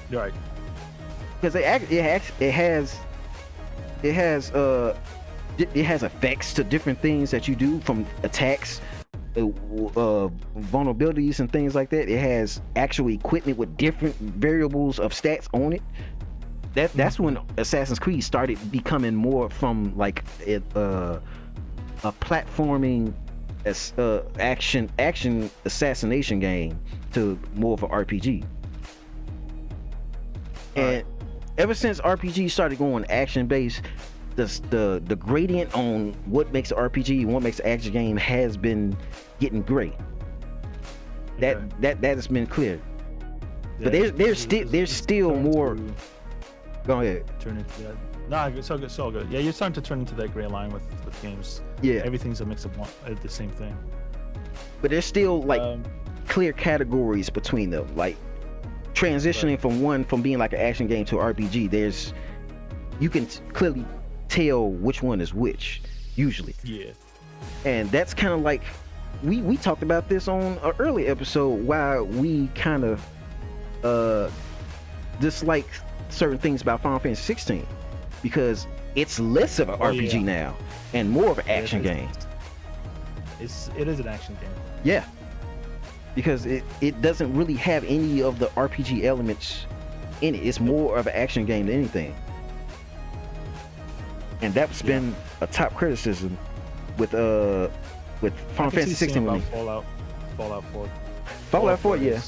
You're right. Because it has effects to different things that you do, from attacks, vulnerabilities and things like that. It has actual equipment with different variables of stats on it. That's when Assassin's Creed started becoming more from like a platforming action assassination game to more of an RPG. And ever since RPG started going action based, the gradient on what makes an RPG and what makes an action game has been getting great. That has been clear. But there's still more. Go ahead. Turn into that. Nah, it's all good. It's all good. Yeah, you're starting to turn into that gray line with games. Yeah. Everything's a mix of the same thing. But there's still like clear categories between them. Like transitioning from being like an action game to an RPG. You can clearly tell which one is which, usually. Yeah. And that's kind of like we talked about this on an early episode, why we kind of dislike certain things about Final Fantasy 16, because it's less of an RPG now and more of an action game. It is an action game. Yeah, because it doesn't really have any of the RPG elements in it. It's more of an action game than anything, and that's been a top criticism with Final Fantasy 16. About Fallout 4, yeah.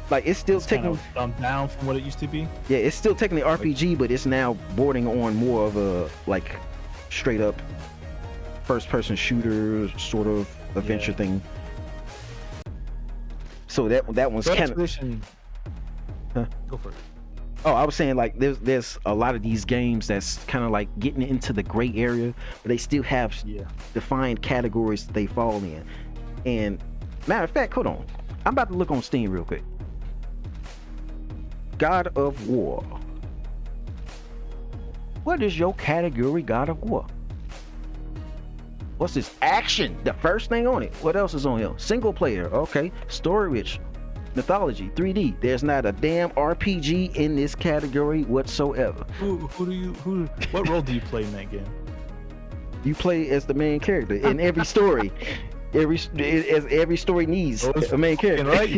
Like it's still technically down from what it used to be. Yeah, it's still technically RPG, but it's now bordering on more of a like straight up first-person shooter sort of adventure thing. So that one's kind of. Go for it. Oh, I was saying like there's a lot of these games that's kind of like getting into the gray area, but they still have defined categories that they fall in. And matter of fact, hold on, I'm about to look on Steam real quick. God of War. What is your category, God of War? What's this? Action, the first thing on it. What else is on here? Single player, okay. Story rich. Mythology, 3D. There's not a damn RPG in this category whatsoever. What role do you play in that game? You play as the main character in every story. Every story needs a main character. Right?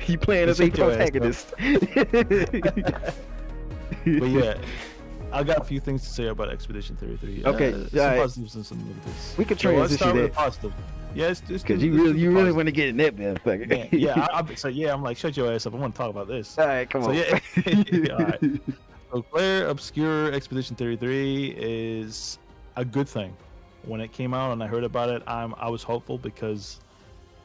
You playing as a protagonist. But yeah, I got a few things to say about Expedition 33. Okay, some positives and some negatives. We could So let's transition start with that. the positive. Yeah, it's Because you really want to get in that motherfucker. yeah, I'm like, shut your ass up. I want to talk about this. All right, come on. So yeah, all right. So Claire Obscur Expedition 33 is a good thing. When it came out and I heard about it, I was hopeful because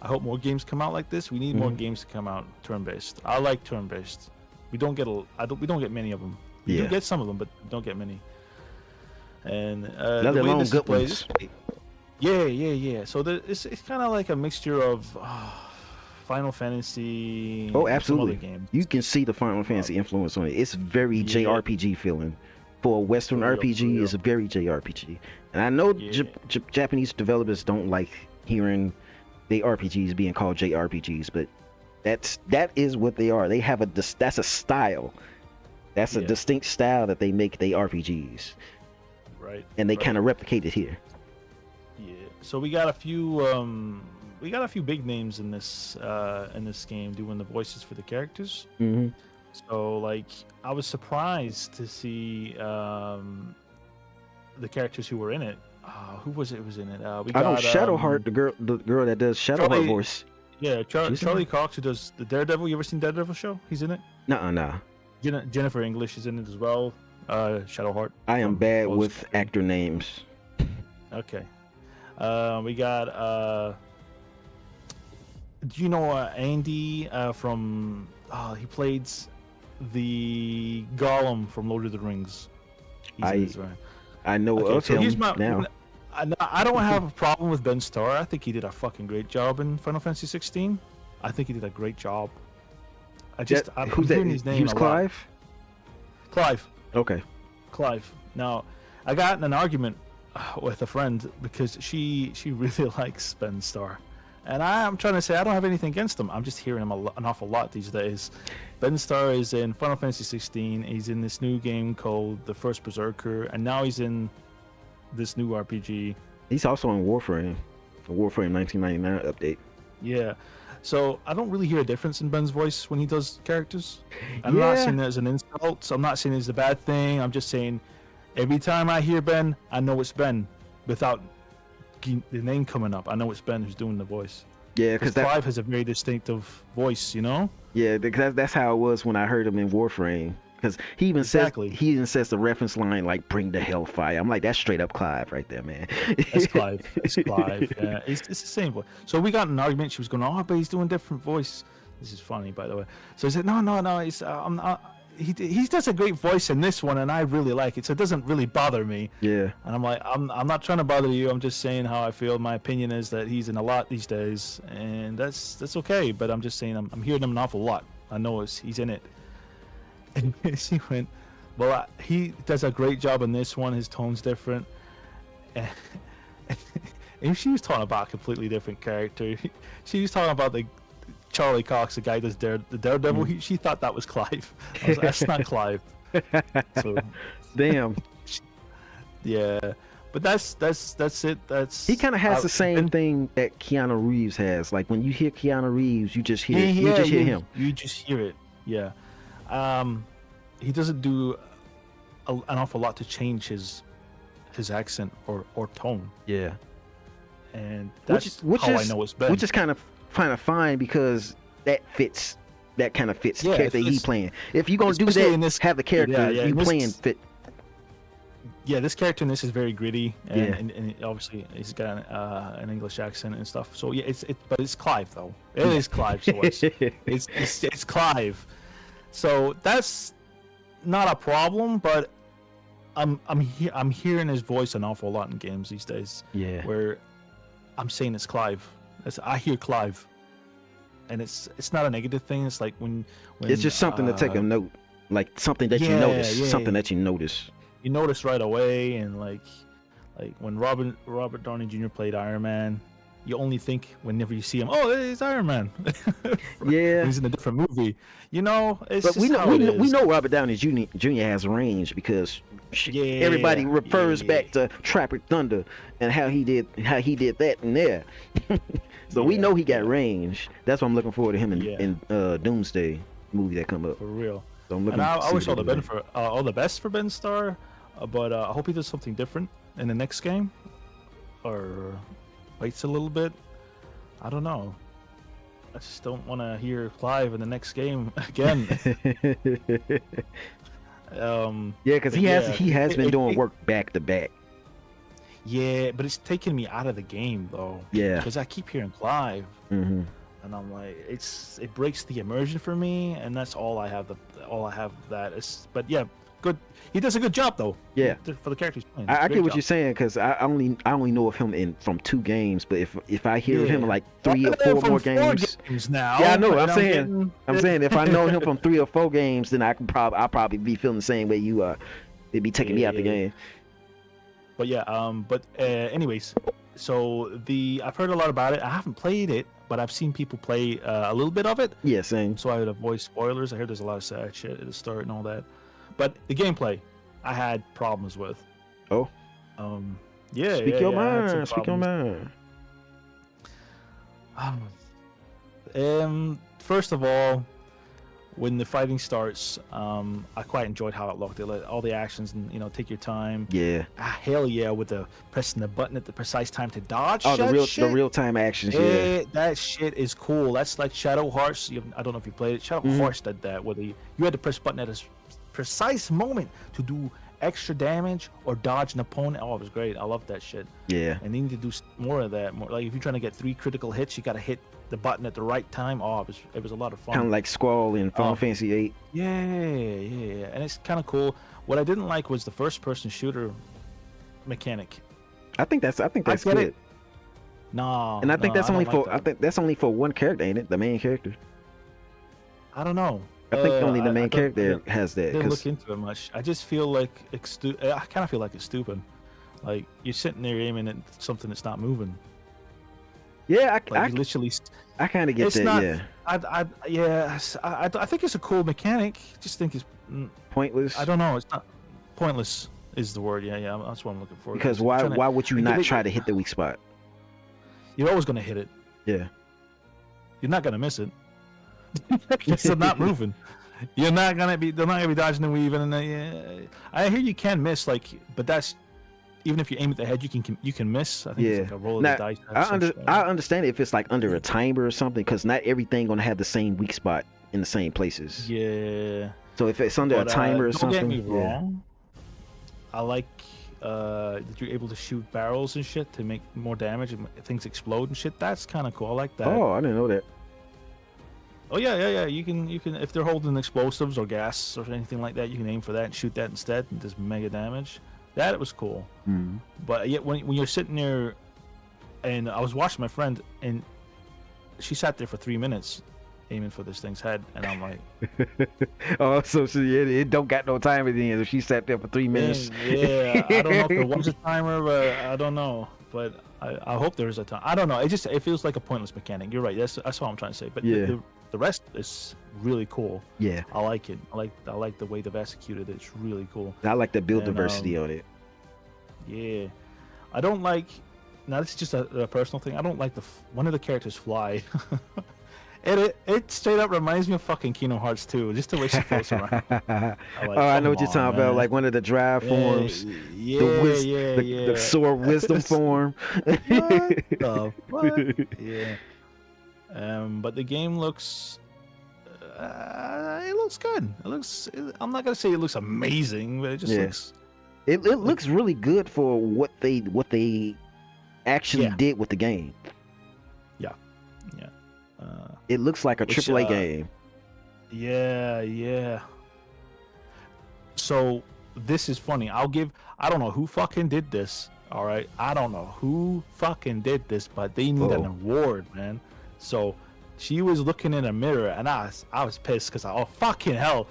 I hope more games come out like this. We need more games to come out turn-based. I like turn-based. We don't get many of them. We do get some of them, but don't get many. And let the way alone this good is played, ones. yeah. So it's kind of like a mixture of Final Fantasy. Oh, and absolutely. Some other games. You can see the Final Fantasy influence on it. It's very Yeah. JRPG feeling. For a Western For real, RPG, it's a very JRPG. And I know Japanese developers don't like hearing the RPGs being called JRPGs, but that is what they are. They have that's a style. That's a distinct style that they make the RPGs. Right. And they kind of replicate it here. Yeah. So we got a few big names in this game doing the voices for the characters. Mm-hmm. So like I was surprised to see the characters who were in it. Who was it? Was in it? We got, I know Shadowheart, the girl that does Shadowheart voice. Yeah, Charlie Cox, who does the Daredevil. You ever seen Daredevil show? He's in it. Nah. Jennifer English is in it as well. Shadowheart. I am bad with actor names. Okay. We got. Do you know Andy from? He played the Gollum from Lord of the Rings. I know of him now. I don't have a problem with Ben Starr. I think he did a fucking great job in Final Fantasy 16. I think he did a great job. Who's that? His name He was Clive? Clive. Okay. Clive. Now, I got in an argument with a friend because she really likes Ben Starr. And I'm trying to say I don't have anything against him. I'm just hearing him an awful lot these days. Ben Starr is in Final Fantasy 16. He's in this new game called The First Berserker, and now he's in this new RPG. He's also in Warframe, the Warframe 1999 update. Yeah. So I don't really hear a difference in Ben's voice when he does characters. I'm not saying that as an insult. So I'm not saying it's a bad thing. I'm just saying every time I hear Ben, I know it's Ben without the name coming up. I know it's Ben who's doing the voice. Yeah, because Clive has a very distinctive voice, you know. Yeah, because that's how it was when I heard him in Warframe. Because he even says the reference line like "Bring the hellfire." I'm like, that's straight up Clive right there, man. That's Clive. It's Clive. Yeah, it's the same voice. So we got an argument. She was going, "Oh, but he's doing different voice." This is funny, by the way. So I said, "No. He's he does a great voice in this one, and I really like it. So it doesn't really bother me." Yeah. And I'm like, I'm not trying to bother you. I'm just saying how I feel. My opinion is that he's in a lot these days, and that's okay. But I'm just saying I'm hearing him an awful lot. I know he's in it. And she went, well, he does a great job in this one. His tone's different. And she was talking about a completely different character. She was talking about the Charlie Cox, the guy that's the Daredevil. She thought that was Clive. I was like, that's not Clive. So, damn. Yeah, but that's it. He kind of has the same thing that Keanu Reeves has. Like when you hear Keanu Reeves, you just hear him. You just hear it. Yeah. He doesn't do an awful lot to change his accent or tone. Yeah. And that's how I know it's Ben. Which is kind of fine because that kind of fits the character he's playing. If you're gonna do that, have the character you playing fit. Yeah, this character in this is very gritty, and obviously he's got an English accent and stuff. So yeah, but it's Clive though. It is Clive's voice. It's Clive. So that's not a problem, but I'm hearing his voice an awful lot in games these days. Yeah. Where I'm saying it's Clive. I hear Clive, and it's not a negative thing. It's like when it's just something to take a note, like something that you notice, something that you notice. You notice right away, and like when Robert Downey Jr. played Iron Man, you only think whenever you see him, oh, it's Iron Man. Yeah. When he's in a different movie. You know, it's But just we know how it is. we know Robert Downey Jr. has range because everybody refers back to Tropic Thunder and how he did that in there. So we know he got range. That's why I'm looking forward to him in Doomsday movie that come up. For real. So I'm looking. And I to wish see all what the they do. all the best for Ben Starr, but I hope he does something different in the next game, or waits a little bit. I don't know. I just don't want to hear Clive in the next game again. Yeah, because he has been doing work back to back. Yeah, but it's taking me out of the game though. Yeah. Because I keep hearing Clive, Mm-hmm. and I'm like, it breaks the immersion for me, and that's all I have. But yeah, good. He does a good job though. Yeah. For the character he's playing. I Great get what job. you're saying because I only know of him from 2 games, but if I hear him in like 3 or I know 4 from more 4 games, now. yeah, I know. and I'm saying if I know him from 3 or 4 games, then I'll probably be feeling the same way you are. It'd be taking me out the game. But yeah, anyways, so I've heard a lot about it. I haven't played it, but I've seen people play a little bit of it. Yeah, same. So I would avoid spoilers. I heard there's a lot of sad shit at the start and all that. But the gameplay, I had problems with. Oh. Yeah. Speak your I had some mind. Speak your problems. mind. First of all, when the fighting starts, I quite enjoyed how it looked. It let all the actions and take your time. Yeah. Hell yeah, with the pressing the button at the precise time to dodge. Oh, the shit. real time actions. Yeah. That shit is cool. That's like Shadow Hearts. I don't know if you played it. Shadow Hearts did that, where you had to press button at a precise moment to do extra damage or dodge an opponent. Oh, it was great. I love that shit. Yeah. And they need to do more of that. More like if you're trying to get 3 critical hits, you got to hit the button at the right time. Oh, it was a lot of fun. Kind of like Squall in Final Fantasy 8. Yeah, and it's kind of cool. What I didn't like was the first-person shooter mechanic. I think that's I get good. it. No, And I think that's don't only like for that. I think that's only for one character, ain't it? The main character. I don't know. I think only the I main don't- character has that. didn't 'cause- look into it much. I just feel like I kind of feel like it's stupid. Like you're sitting there aiming at something that's not moving. yeah, Like you literally. I kind of get It's that. not. Yeah. I think it's a cool mechanic. Just think it's. Pointless. I don't know. It's not pointless. Is the word? Yeah. That's what I'm looking for. Because You're trying to- why would you not like- try to hit the weak spot? You're always gonna hit it. Yeah. You're not gonna miss it. It's not moving. They're not gonna be dodging and weaving. And I hear you can miss, but that's even if you aim at the head, you can miss. I think it's like a roll of Now, the dice. I understand if it's like under a timer or something, because not everything gonna have the same weak spot in the same places. Yeah. So if it's under a timer or something, Don't get me wrong. I like that you're able to shoot barrels and shit to make more damage and things explode and shit. That's kind of cool. I like that. Oh, I didn't know that. Oh yeah. You can if they're holding explosives or gas or anything like that, you can aim for that and shoot that instead and does mega damage. That was cool. Mm. But yet when you're sitting there, and I was watching my friend, and she sat there for 3 minutes aiming for this thing's head, and I'm like, Oh, so it don't got no timer then. If she sat there for 3 minutes. yeah, I don't know if there was a timer, but I don't know. But I hope there is a time. I don't know. It feels like a pointless mechanic. You're right. That's all I'm trying to say. But Yeah. the rest is really cool. Yeah. I like it. I like the way they've executed it. It's really cool. I like the build And, diversity on it. Yeah, I don't like. Now this is just a personal thing. I don't like one of the characters fly. It straight up reminds me of fucking Kingdom Hearts 2, just the way she floats around. I know what you're talking about, like one of the drive forms. Yeah, the sword wisdom form. What the fuck? Yeah. But the game looks. It looks good. I'm not gonna say it looks amazing, but it just looks. It looks really good for what they actually did with the game. Yeah. It looks like a AAA game. Yeah. So this is funny. I don't know who fucking did this. All right, I don't know who fucking did this, but they need an award, man. So she was looking in a mirror, and I was pissed because fucking hell,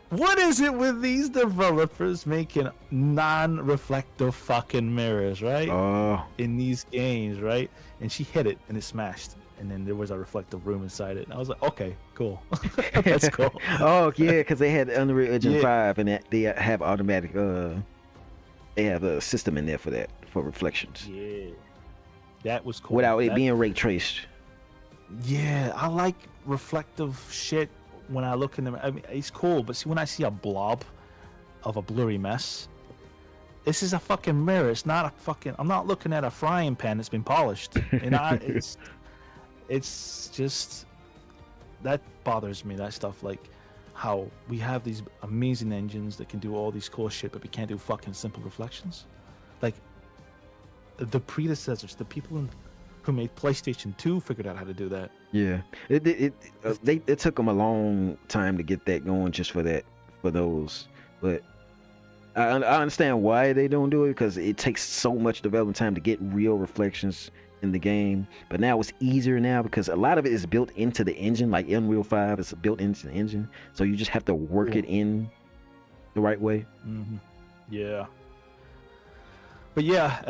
What is it with these developers making non-reflective fucking mirrors, right? Oh, In these games, right? And she hit it and it smashed. And then there was a reflective room inside it. And I was like, okay, cool. That's cool. oh yeah, because they had Unreal Engine Yeah. 5, and they have automatic. They have a system in there for that, for reflections, Yeah. That was cool. without it That- being ray traced. Yeah, I like reflective shit when I look in them. I mean, it's cool, but see, when I see a blob of a blurry mess, this is a fucking mirror. It's not a fucking. I'm not looking at a frying pan that's been polished. And it's just that bothers me. That stuff, like how we have these amazing engines that can do all these cool shit, but we can't do fucking simple reflections. Like the predecessors, the people who made PlayStation 2 figured out how to do that. Yeah, it took them a long time to get that going, just for those. But I understand why they don't do it, because it takes so much development time to get real reflections in the game. But now it's easier now because a lot of it is built into the engine. Like Unreal 5 is built into the engine, so you just have to work it in the right way. Mm-hmm. Yeah. But yeah,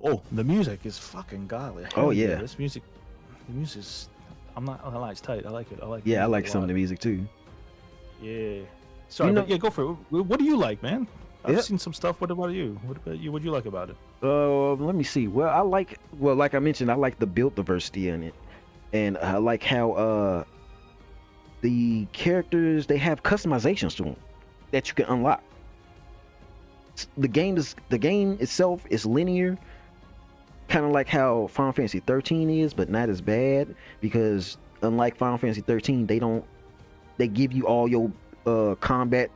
oh, the music is fucking godly. Oh, Hell yeah. This music, the music is, I'm not gonna lie, it's tight. I like it. I like. Yeah, I like a some of lot. the music too. Yeah. Sorry, You know- but yeah, go for it. What do you like, man? I've Yeah. seen some stuff. What about you? What about you? What do you like about it? Let me see. Well, like I mentioned, I like the build diversity in it, and I like how the characters, they have customizations to them that you can unlock. The game itself is linear, kind of like how Final Fantasy 13 is, but not as bad, because unlike Final Fantasy 13, they give you all your combat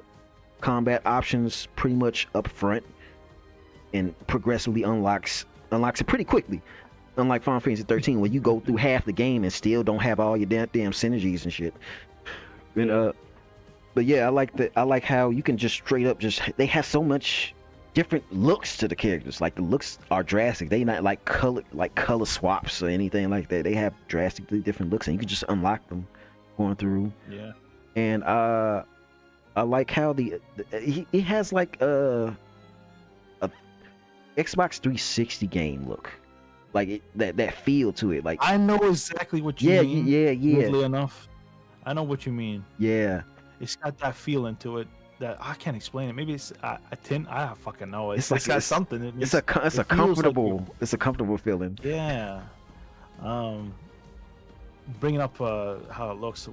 options pretty much up front, and progressively unlocks it pretty quickly. Unlike Final Fantasy 13, where you go through half the game and still don't have all your damn synergies and shit. And but yeah, I like how you can just straight up they have so much different looks to the characters. Like the looks are drastic. They not like color swaps or anything like that. They have drastically different looks, and you can just unlock them going through. Yeah. And I like how it has like a Xbox 360 game look, like that feel to it. Like I know exactly what you mean. yeah. Weirdly enough, I know what you mean. Yeah. It's got that feeling to it that I can't explain it. Maybe it's a tin. I don't fucking know. It's It's got something. It's a comfortable. It's a comfortable feeling. Yeah. Bringing up how it looks.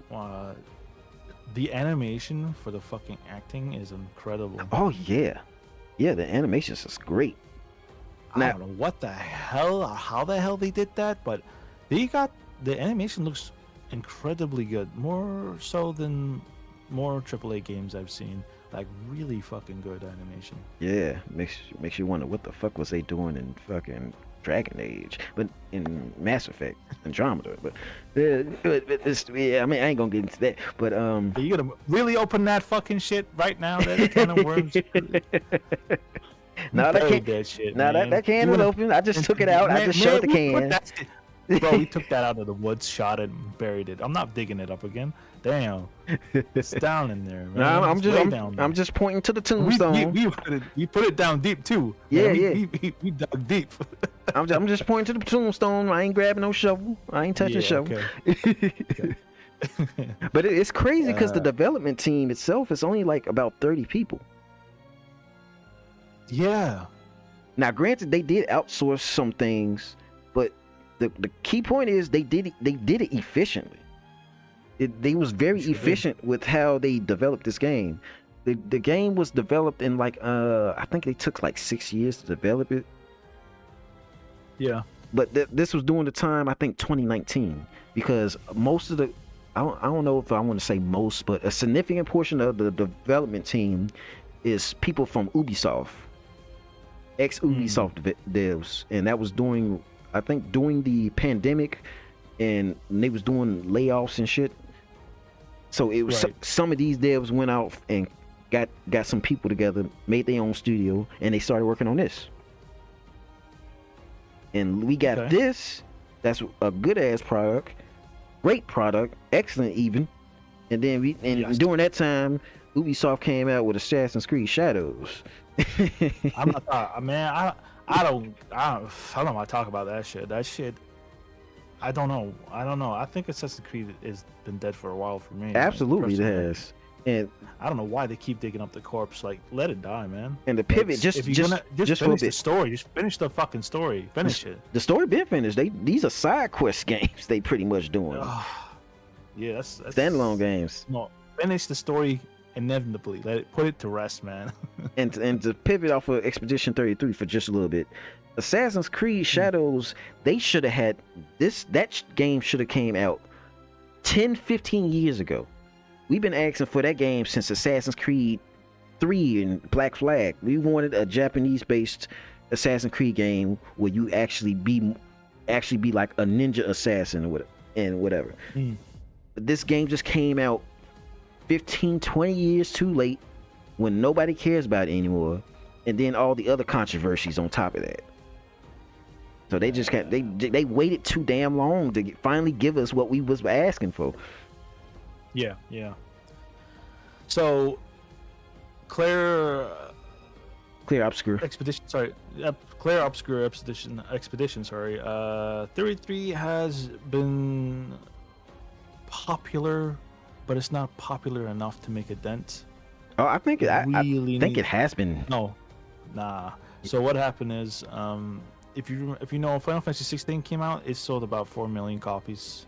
The animation for the fucking acting is incredible. Oh yeah, the animations is great. I don't know what the hell or how the hell they did that, but the animation looks incredibly good. More so than more AAA games I've seen. Like really fucking good animation. Yeah, makes you wonder what the fuck was they doing in fucking Dragon Age, but in Mass Effect Andromeda. But I mean, I ain't gonna get into that. But Are you gonna really open that fucking shit right now? That can of worms. No, that can't. That shit. No, man. that can You is wanna- open. I just took it out. I just showed the we put can. that shit- Bro, we took that out of the woods, shot it, and buried it. I'm not digging it up again. Damn, it's down in there, man. No, It's way down there. I'm just pointing to the We tombstone. we put it down deep too. Yeah, Man, we dug deep. I'm just pointing to the tombstone. I ain't grabbing no shovel. I ain't touching Yeah, shovel. okay. But it's crazy because the development team itself is only like about 30 people. Yeah. Now, granted, they did outsource some things, but the key point is they did it efficiently. They was very efficient with how they developed this game. The game was developed in like I think they took like 6 years to develop it. Yeah. But this was during the time, I think 2019, because most of the I don't know if I want to say most, but a significant portion of the development team is people from Ubisoft, ex-Ubisoft devs, and that was during the pandemic, and they was doing layoffs and shit. So it was Right. some of these devs went out and got some people together, made their own studio, and they started working on this. And we got Okay. this. That's a good ass product, great product, excellent even. And then Yes. during that time, Ubisoft came out with Assassin's Creed Shadows. I'm not man. I don't want to talk about that shit. That shit. I don't know. I think Assassin's Creed has been dead for a while for me. Absolutely, it personally. has. And I don't know why they keep digging up the corpse. Like, let it die, man. and the pivot Like, just if you're gonna just for a finish the bit. story, just finish the fucking story. Finish it. The story been finished. These are side quest games. They pretty much doing Yeah, that's standalone games. No, finish the story inevitably. Put it to rest, man. And to pivot off of Expedition 33 for just a little bit, Assassin's Creed Shadows, they should have had that game should have came out 10-15 years ago. We've been asking for that game since Assassin's Creed 3 and Black Flag. We wanted a Japanese-based Assassin's Creed game where you actually be like a ninja assassin or whatever. But this game just came out 15-20 years too late when nobody cares about it anymore, and then all the other controversies on top of that. So they just they waited too damn long to finally give us what we was asking for. Yeah. So, Claire Obscur. Claire Obscur Expedition. 33 has been popular, but it's not popular enough to make a dent. Oh, I think I think it has been. No, nah. So what happened is, if you know, Final Fantasy 16 came out, it sold about 4 million copies,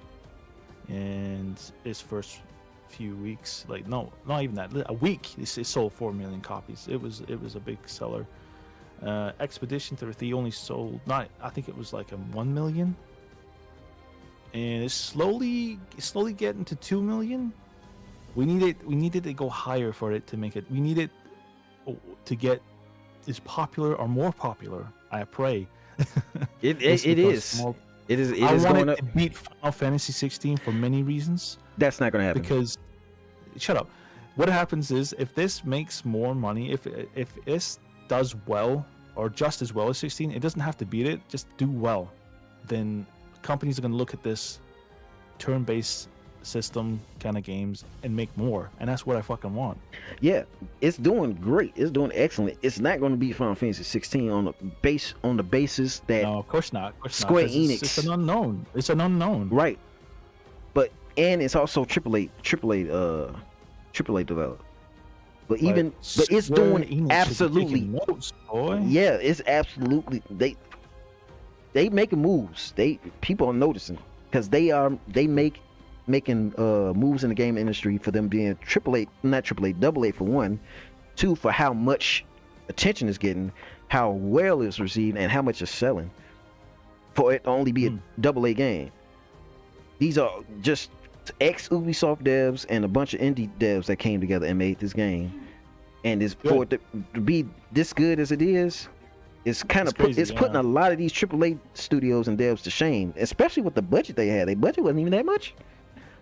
and its first few weeks, like no, not even that, a week, it sold 4 million copies. It was a big seller. Expedition 33 only sold I think it was like 1 million, and it's slowly getting to 2 million. We needed to go higher for it to make it. We need it to get as popular or more popular. I pray. It is. It is going up. To beat Final Fantasy 16 for many reasons. That's not going to happen. Because, shut up. What happens is, if this makes more money, if this does well or just as well as 16, it doesn't have to beat it. Just do well. Then companies are going to look at this turn-based system kind of games and make more, and that's what I fucking want. Yeah, it's doing great. It's doing excellent. It's not going to be Final Fantasy 16 on the basis that no, of course not. Square Enix. It's an unknown. It's an unknown. Right. And it's also AAA developed. But it's doing Enix absolutely notes, boy. Yeah, it's absolutely they making moves. People are noticing because they making moves in the game industry for them being AA for one, two for how much attention it's getting, how well it's received, and how much it's selling. For it to only be a AA game. These are just ex-Ubisoft devs and a bunch of indie devs that came together and made this game. And for it to be this good as it is, it's kind of putting a lot of these AAA studios and devs to shame, especially with the budget they had. Their budget wasn't even that much.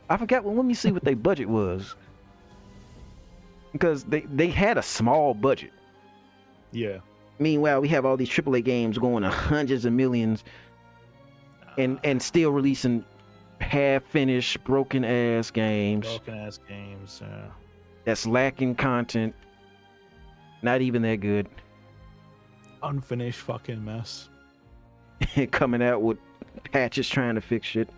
I forgot. Well, let me see what their budget was, because they had a small budget. Yeah. Meanwhile, we have all these AAA games going to hundreds of millions, and still releasing half-finished, broken-ass games. Yeah. That's lacking content. Not even that good. Unfinished fucking mess. Coming out with patches trying to fix shit.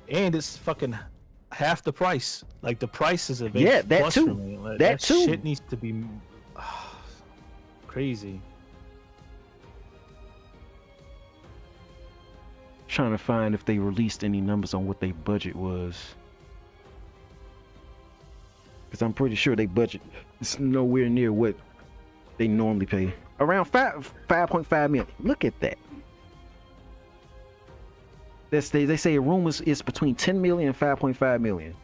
And it's fucking half the price. Like, the price is a big that plus too. for me. Like, that too. Shit needs to be crazy. Trying to find if they released any numbers on what their budget was, because I'm pretty sure their budget is nowhere near what they normally pay. Around 5.5 million. Look at that. They say a room is between 10 million and 5.5 million,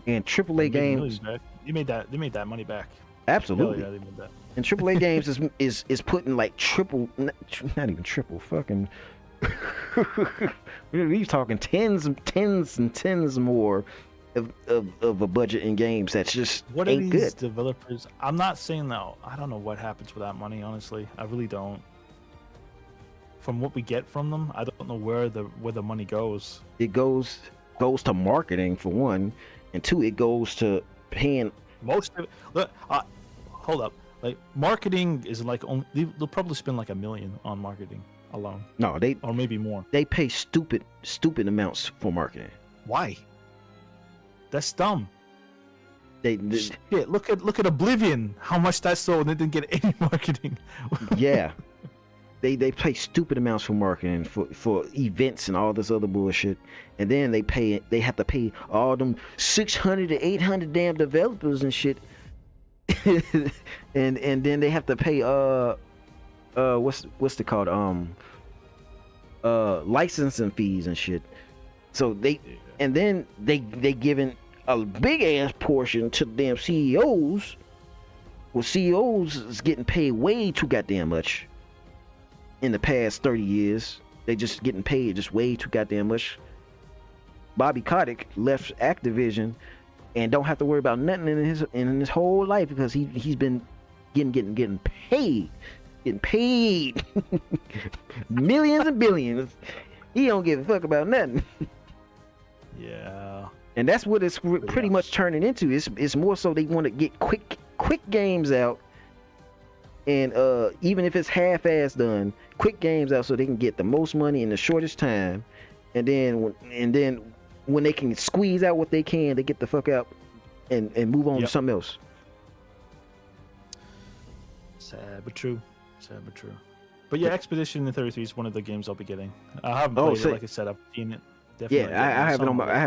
and AAA games. They made that money back. Absolutely. Hell yeah, they made that. And AAA games is putting like triple, not even triple, fucking. We're talking tens and tens more of a budget in games that's just what ain't are these good. Developers? I'm not saying that. I don't know what happens with that money. Honestly, I really don't. From what we get from them, I don't know where the money goes. It goes goes to marketing for one, and two, it goes to paying. Most of it. Look, hold up. Like marketing is like they'll probably spend like $1 million on marketing alone. No, or maybe more. They pay stupid amounts for marketing. Why? That's dumb. They Shit, look at Oblivion. How much that sold and they didn't get any marketing. Yeah. They pay stupid amounts for marketing for events and all this other bullshit, and then they have to pay all them 600 to 800 damn developers and shit, and then they have to pay what's it called licensing fees and shit. So and then they giving a big ass portion to the damn CEOs. Well, CEOs is getting paid way too goddamn much. In the past 30 years, they just getting paid just way too goddamn much. Bobby Kotick left Activision and don't have to worry about nothing in his whole life because he's been getting paid, millions and billions. He don't give a fuck about nothing. Yeah. And that's what it's pretty much turning into. It's more so they want to get quick games out. And even if it's half-ass done, quick games out so they can get the most money in the shortest time, and then when they can squeeze out what they can, they get the fuck out and move on to something else. Sad but true. But yeah, Expedition 33 is one of the games I'll be getting. I haven't played it, like I said. I've seen it. Definitely I have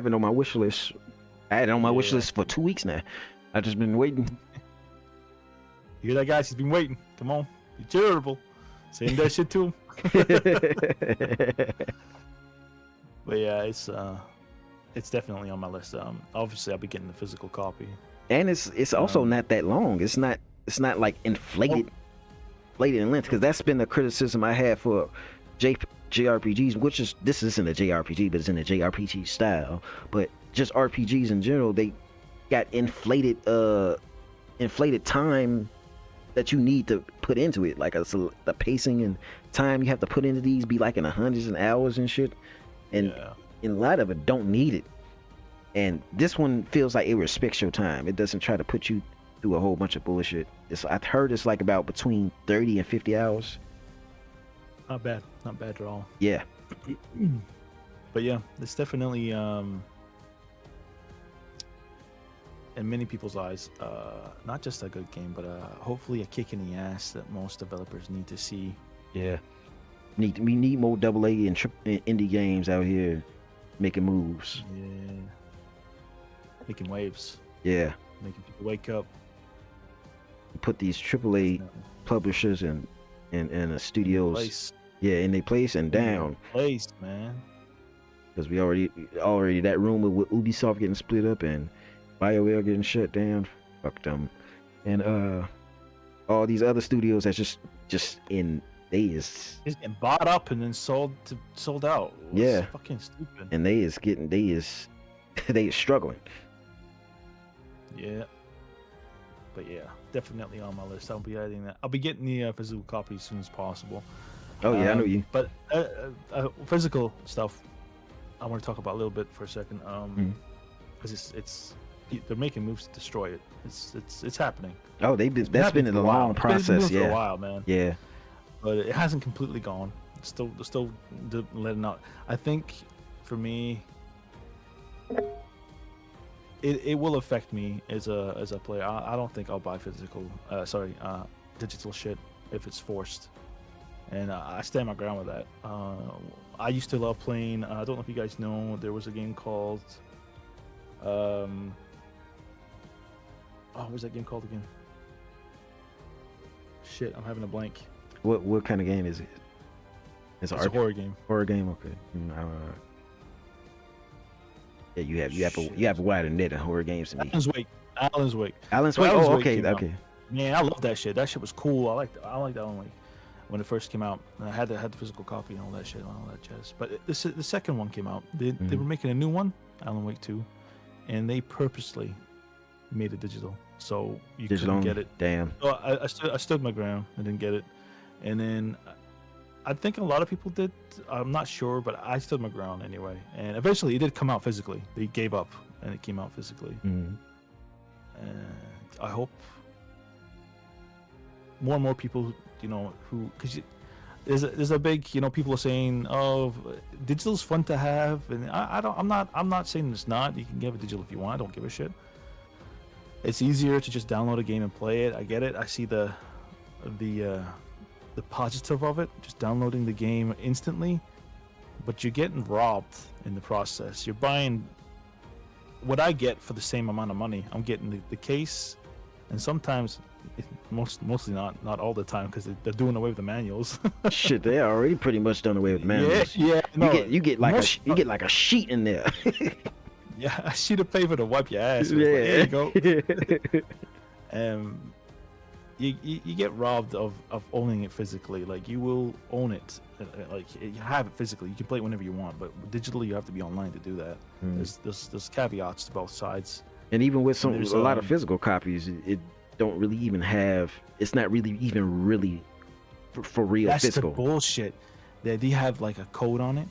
it on my wish list. I had it on my wish list for 2 weeks now. I've just been waiting. You hear that, guys? He's been waiting. Come on, be charitable. Saying that shit to him. But yeah, it's definitely on my list. Obviously, I'll be getting the physical copy. And it's also not that long. It's not like inflated in length, because that's been the criticism I had for JRPGs, which is, this isn't a JRPG, but it's in a JRPG style. But just RPGs in general, they got inflated time that you need to put into it, like the pacing and time you have to put into these be like in the hundreds of hours and shit, and in a lot of it don't need it. And this one feels like it respects your time. It doesn't try to put you through a whole bunch of bullshit. I've heard it's like about between 30 and 50 hours. Not bad at all. Yeah. But yeah, it's definitely in many people's eyes, not just a good game, but hopefully a kick in the ass that most developers need to see. Yeah. We need more AA and indie games out here making moves. Yeah. Making waves. Yeah. Making people wake up. Put these AAA publishers and studios in their place and down. Place, man. Because we already that rumor with Ubisoft getting split up and BioWare getting shut down. Fuck them. And all these other studios that's just in it's getting bought up and then sold out. It's fucking stupid. And they is struggling. Yeah. But yeah, definitely on my list. I'll be adding that. I'll be getting the physical copy as soon as possible. Oh yeah, I know you. But physical stuff, I want to talk about a little bit for a second. Because it's they're making moves to destroy it. It's happening. Oh, that's been a long process. For a while, man. Yeah. But it hasn't completely gone. It's still letting out. I think for me, it will affect me as a player. I don't think I'll buy digital shit if it's forced. And I stand my ground with that. I used to love playing. I don't know if you guys know. There was a game called. What was that game called again? Shit, I'm having a blank. What kind of game is it? It's a horror game. Horror game, okay. Yeah, you have a wider net of horror games to me. Alan's Wake. Oh, okay. Man, I love that shit. That shit was cool. I like Alan Wake when it first came out. And I had the physical copy and all that shit, all that jazz. But the second one came out. They were making a new one, Alan Wake 2, and they purposely made it digital, so you couldn't get it. Damn. So I stood my ground. I didn't get it, and then I think a lot of people did. I'm not sure, but I stood my ground anyway. And eventually, it did come out physically. They gave up, and it came out physically. Mhm. And I hope more and more people, who because there's a big, people are saying, oh, digital's fun to have, and I'm not saying it's not. You can get a digital if you want. I don't give a shit. It's easier to just download a game and play it. I get it. I see the positive of it, just downloading the game instantly, but you're getting robbed in the process. You're buying what I get for the same amount of money. I'm getting the case, and sometimes, mostly not all the time, because they're doing away with the manuals. Shit, they already pretty much done away with manuals. Yeah. No, you get like a sheet in there. Yeah, a sheet of paper to wipe your ass with. Yeah. Like, there you go. You get robbed of owning it physically. Like, you will own it, like you have it physically. You can play it whenever you want, but digitally you have to be online to do that. There's caveats to both sides. And even with a lot of physical copies, it don't really even have. It's not really even for real that's physical. That's the bullshit. They have like a code on it.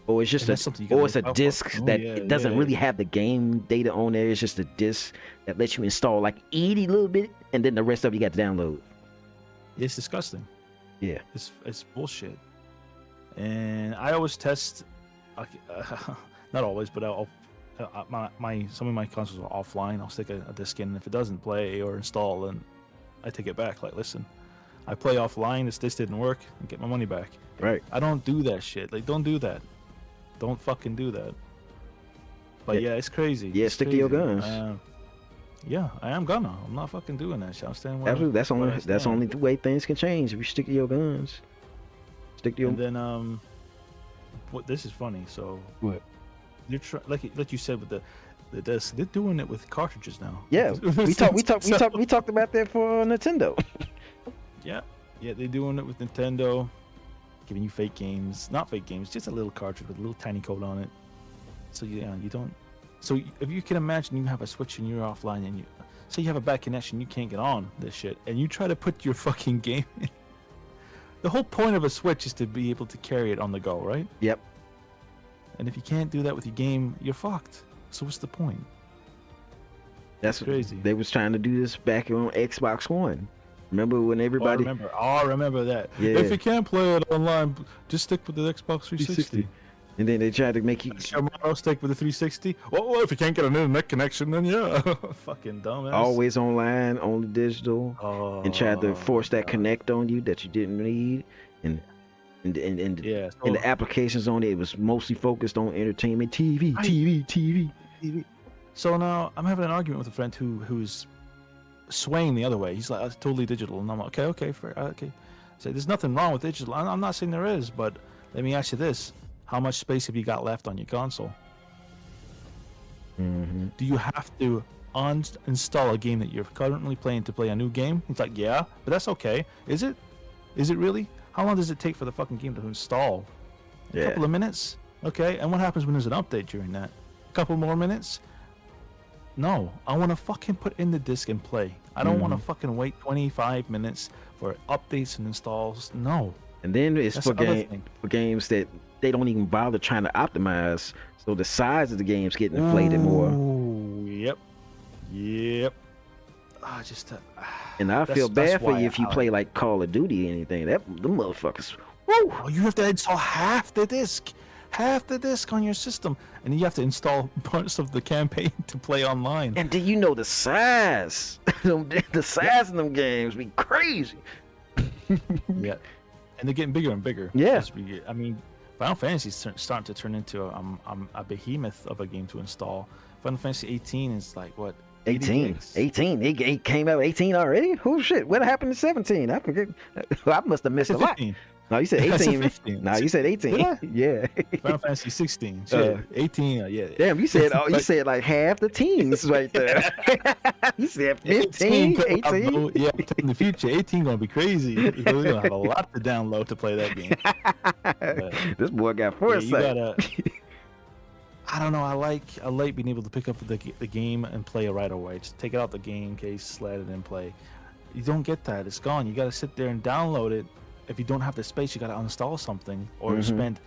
Or it's just it's a disc that it doesn't really have the game data on there. It's just a disc that lets you install like 80 little bit, and then the rest of it you got to download. It's disgusting. Yeah, it's bullshit. And I always test, not always, but some of my consoles are offline. I'll stick a disc in, and if it doesn't play or install, then I take it back. Like, listen, I play offline. This didn't work, and get my money back. Right. I don't do that shit. Like, don't do that. Don't fucking do that. But yeah, it's crazy. Yeah, it's stick crazy. to your guns. Yeah, I am gonna. I'm not fucking doing that shit. I'm staying where Absolutely. That's only the way things can change. If you stick to your guns. Stick to your. And then this is funny. So what? You're like you said with the disc. They're doing it with cartridges now. Yeah, we talked about that for Nintendo. Yeah, they're doing it with Nintendo. Giving you fake games, not fake games, just a little cartridge with a little tiny code on it. So you don't. So if you can imagine, you have a Switch and you're offline, and you have a bad connection, you can't get on this shit, and you try to put your fucking game in. The whole point of a Switch is to be able to carry it on the go, right? Yep. And if you can't do that with your game, you're fucked. So what's the point? That's crazy. They was trying to do this back on Xbox One. Remember when everybody? I remember that. Yeah. If you can't play it online, just stick with the Xbox 360. And then they tried to make you. Shimano stick with the 360. Well, if you can't get an internet connection, then yeah. Fucking dumbass. Always online, only digital, and tried to force that connect on you that you didn't need, and the applications on it was mostly focused on entertainment, TV. So now I'm having an argument with a friend who's swaying the other way. He's like, it's totally digital, and I'm like, okay. So there's nothing wrong with digital. I'm not saying there is, but let me ask you this: how much space have you got left on your console? Mm-hmm. Do you have to uninstall a game that you're currently playing to play a new game? He's like, yeah, but that's okay. Is it really? How long does it take for the fucking game to install? A couple of minutes? Okay, and what happens when there's an update during that? A couple more minutes? No, I want to fucking put in the disc and play. I don't want to fucking wait 25 minutes for updates and installs. No. And then it's for games that they don't even bother trying to optimize, so the size of the game's getting inflated more. Yep. And I feel bad for you if you play like Call of Duty or anything. The motherfuckers. Woo! Oh, you have to install half the disc on your system, and then you have to install parts of the campaign to play online. And do you know the size? The size of them games be crazy. Yeah, and they're getting bigger and bigger. Yeah, I mean, Final Fantasy is starting to turn into a behemoth of a game to install. Final Fantasy 18 is like what? 18. It came out 18 already? Oh shit! What happened to 17? I forget. I must have missed a lot. No, you said 18. 15. No, you said 18. Yeah. Final Fantasy 16. Shit. 18. Yeah. Damn, you said you said like half the teams right there. You said 15, 18. Yeah, in the future, 18 gonna be crazy. We're gonna have a lot to download to play that game. This boy got foresight. I don't know. I like being able to pick up the game and play it right away. Just take it out the game case, slide it in, play. You don't get that. It's gone. You got to sit there and download it if you don't have the space, you got to uninstall something or Mm-hmm. spend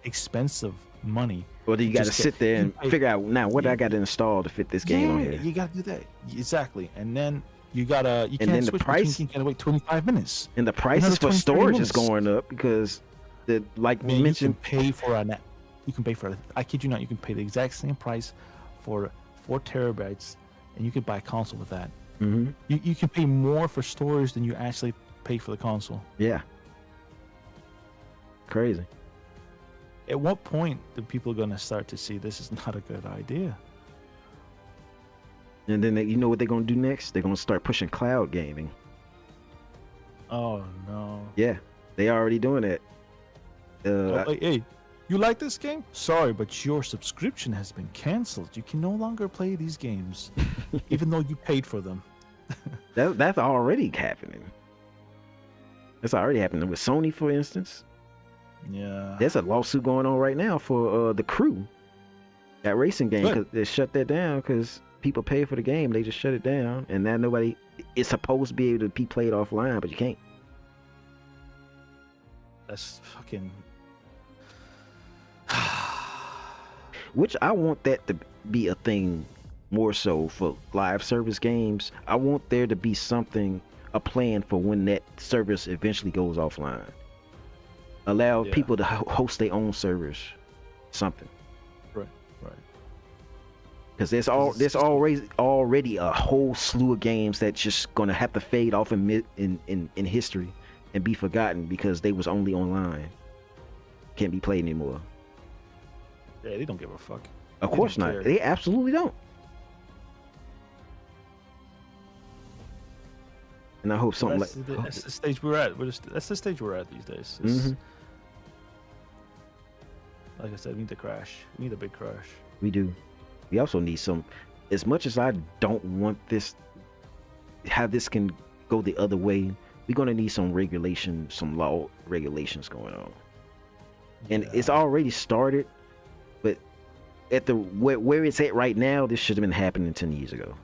expensive money. Or do you got to Just sit there and figure out now what Yeah. I got to install to fit this game on here? You got to do that. Exactly. And then you got to, you And can't then the switch price- between, you got to wait 25 minutes. And the prices Another for 20, 30 storage is minutes. going up because the like we Man, mentioned. you can pay for I kid you not, you can pay the exact same price for 4 terabytes and you could buy a console with that. Mm-hmm. You can pay more for storage than you actually pay for the console. Yeah. Crazy. At what point are people going to start to see this is not a good idea? And then you know what they're gonna do next? They're gonna start pushing cloud gaming. Oh no. Yeah, they already doing that. Hey, you like this game? Sorry, but your subscription has been canceled. You can no longer play these games, even though you paid for them. That's already happening. That's already happening with Sony, for instance. Yeah. There's a lawsuit going on right now for The Crew, that racing game. Good. 'Cause they shut that down because people pay for the game. They just shut it down, and now nobody. It's supposed to be able to be played offline, but you can't. That's fucking. Which I want that to be a thing more so for live service games. I want there to be something, a plan for when that service eventually goes offline. Allow Yeah. people to host their own servers, something. Right. Because there's It's just- already a whole slew of games that's just gonna have to fade off in history and be forgotten because they was only online. Can't be played anymore. Yeah, they don't give a fuck. Of They course don't not. care. They absolutely don't. And I hope something That's the stage we're at. That's the stage we're at these days. It's- Mhm. Like I said, we need to crash. We need a big crash. We do. We also need some. As much as I don't want this, how this can go the other way, we're gonna need some regulation, some law regulations going on. And it's already started, but at the where it's at right now, this should have been happening 10 years ago.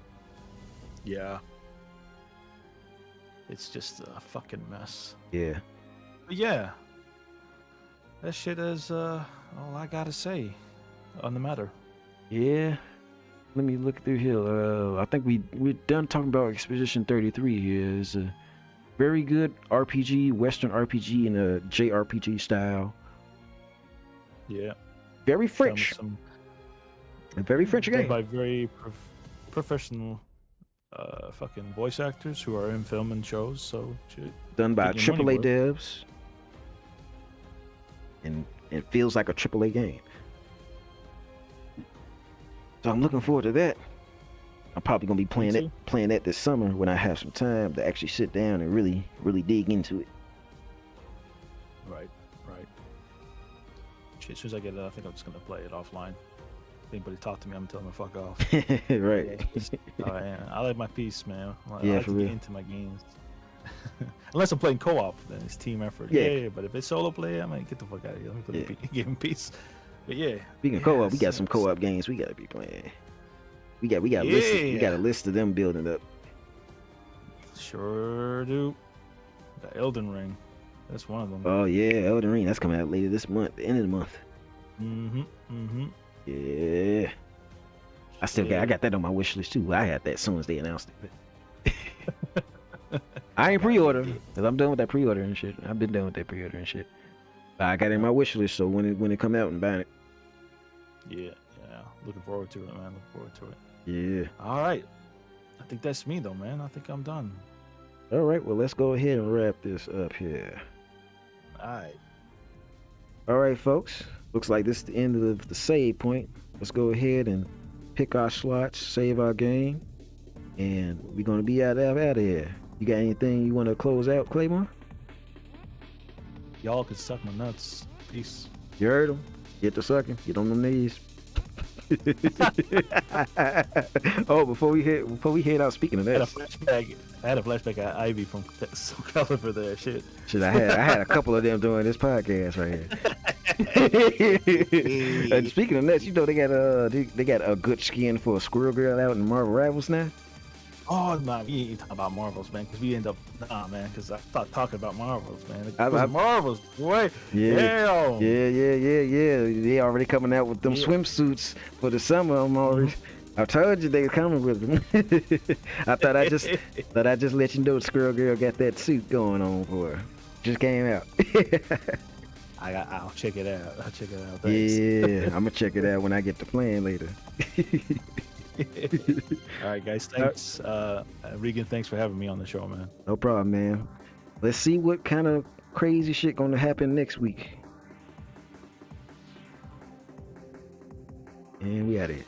Yeah. It's just a fucking mess. Yeah. But yeah. That shit is all I gotta say on the matter. Yeah. Let me look through here. I think we're done talking about Expedition 33 here. It's a very good RPG, Western RPG in a JRPG style. Yeah. Very French. A very French Done game. by very professional fucking voice actors who are in film and shows, so shit. Done by Get your AAA money worth. devs. And it feels like a AAA game. So I'm looking forward to that. I'm probably gonna be too. playing that this summer when I have some time to actually sit down and really dig into it. Right. Shit, as soon as I get it, I think I'm just gonna play it offline. If anybody talk to me, I'm telling them to fuck off. Right. I like my peace, man. I Yeah, like for to real. get into my games. Unless I'm playing co-op, then it's team effort. Yeah. Yeah, but if it's solo play, I might get the fuck out of here. Let me play the game in peace. But yeah. Speaking of co-op, we got Yes, some yes. co-op games we gotta be playing. We got a list. We got a Yeah. list of them building up. Sure do. The Elden Ring. That's one of them. Oh yeah, Elden Ring. That's coming out later this month, the end of the month. Mm-hmm. Yeah. I got that on my wish list too. I had that as soon as they announced it. I ain't pre-order because I'm done with that pre-order and shit. I've been done with that pre-order and shit. But I got it in my wish list, so when it come out and buy it. Yeah. Looking forward to it, man. Looking forward to it. Yeah. All right. I think that's me, though, man. I think I'm done. All right. Well, let's go ahead and wrap this up here. All right. All right, folks. Looks like this is the end of the save point. Let's go ahead and pick our slots, save our game, and we're gonna be out of here. You got anything you want to close out, Claymore? Y'all can suck my nuts. Peace. You heard him. Get to sucking. Get on them knees. Oh, before we head out. Speaking of I had a that, flashback at Ivy from Soul Calibur there. Shit. shit, I had a couple of them doing this podcast right here. And speaking of that, you know they got a good skin for a Squirrel Girl out in Marvel Rivals now. Oh no, we ain't talking about Marvels, man, because we end up man, because I thought talking about Marvels, man. Marvels, boy. Yeah, Damn. yeah. They already coming out with them Yeah. swimsuits for the summer. I'm already. I told you they was coming with them. I thought I just let you know Squirrel Girl got that suit going on for her. Just came out. I'll check it out. I'll check it out. Thanks. Yeah, I'm gonna check it out when I get to playing later. All right, guys. Thanks. Regan, thanks for having me on the show, man. No problem, man. Let's see what kind of crazy shit gonna happen next week. And we out of here.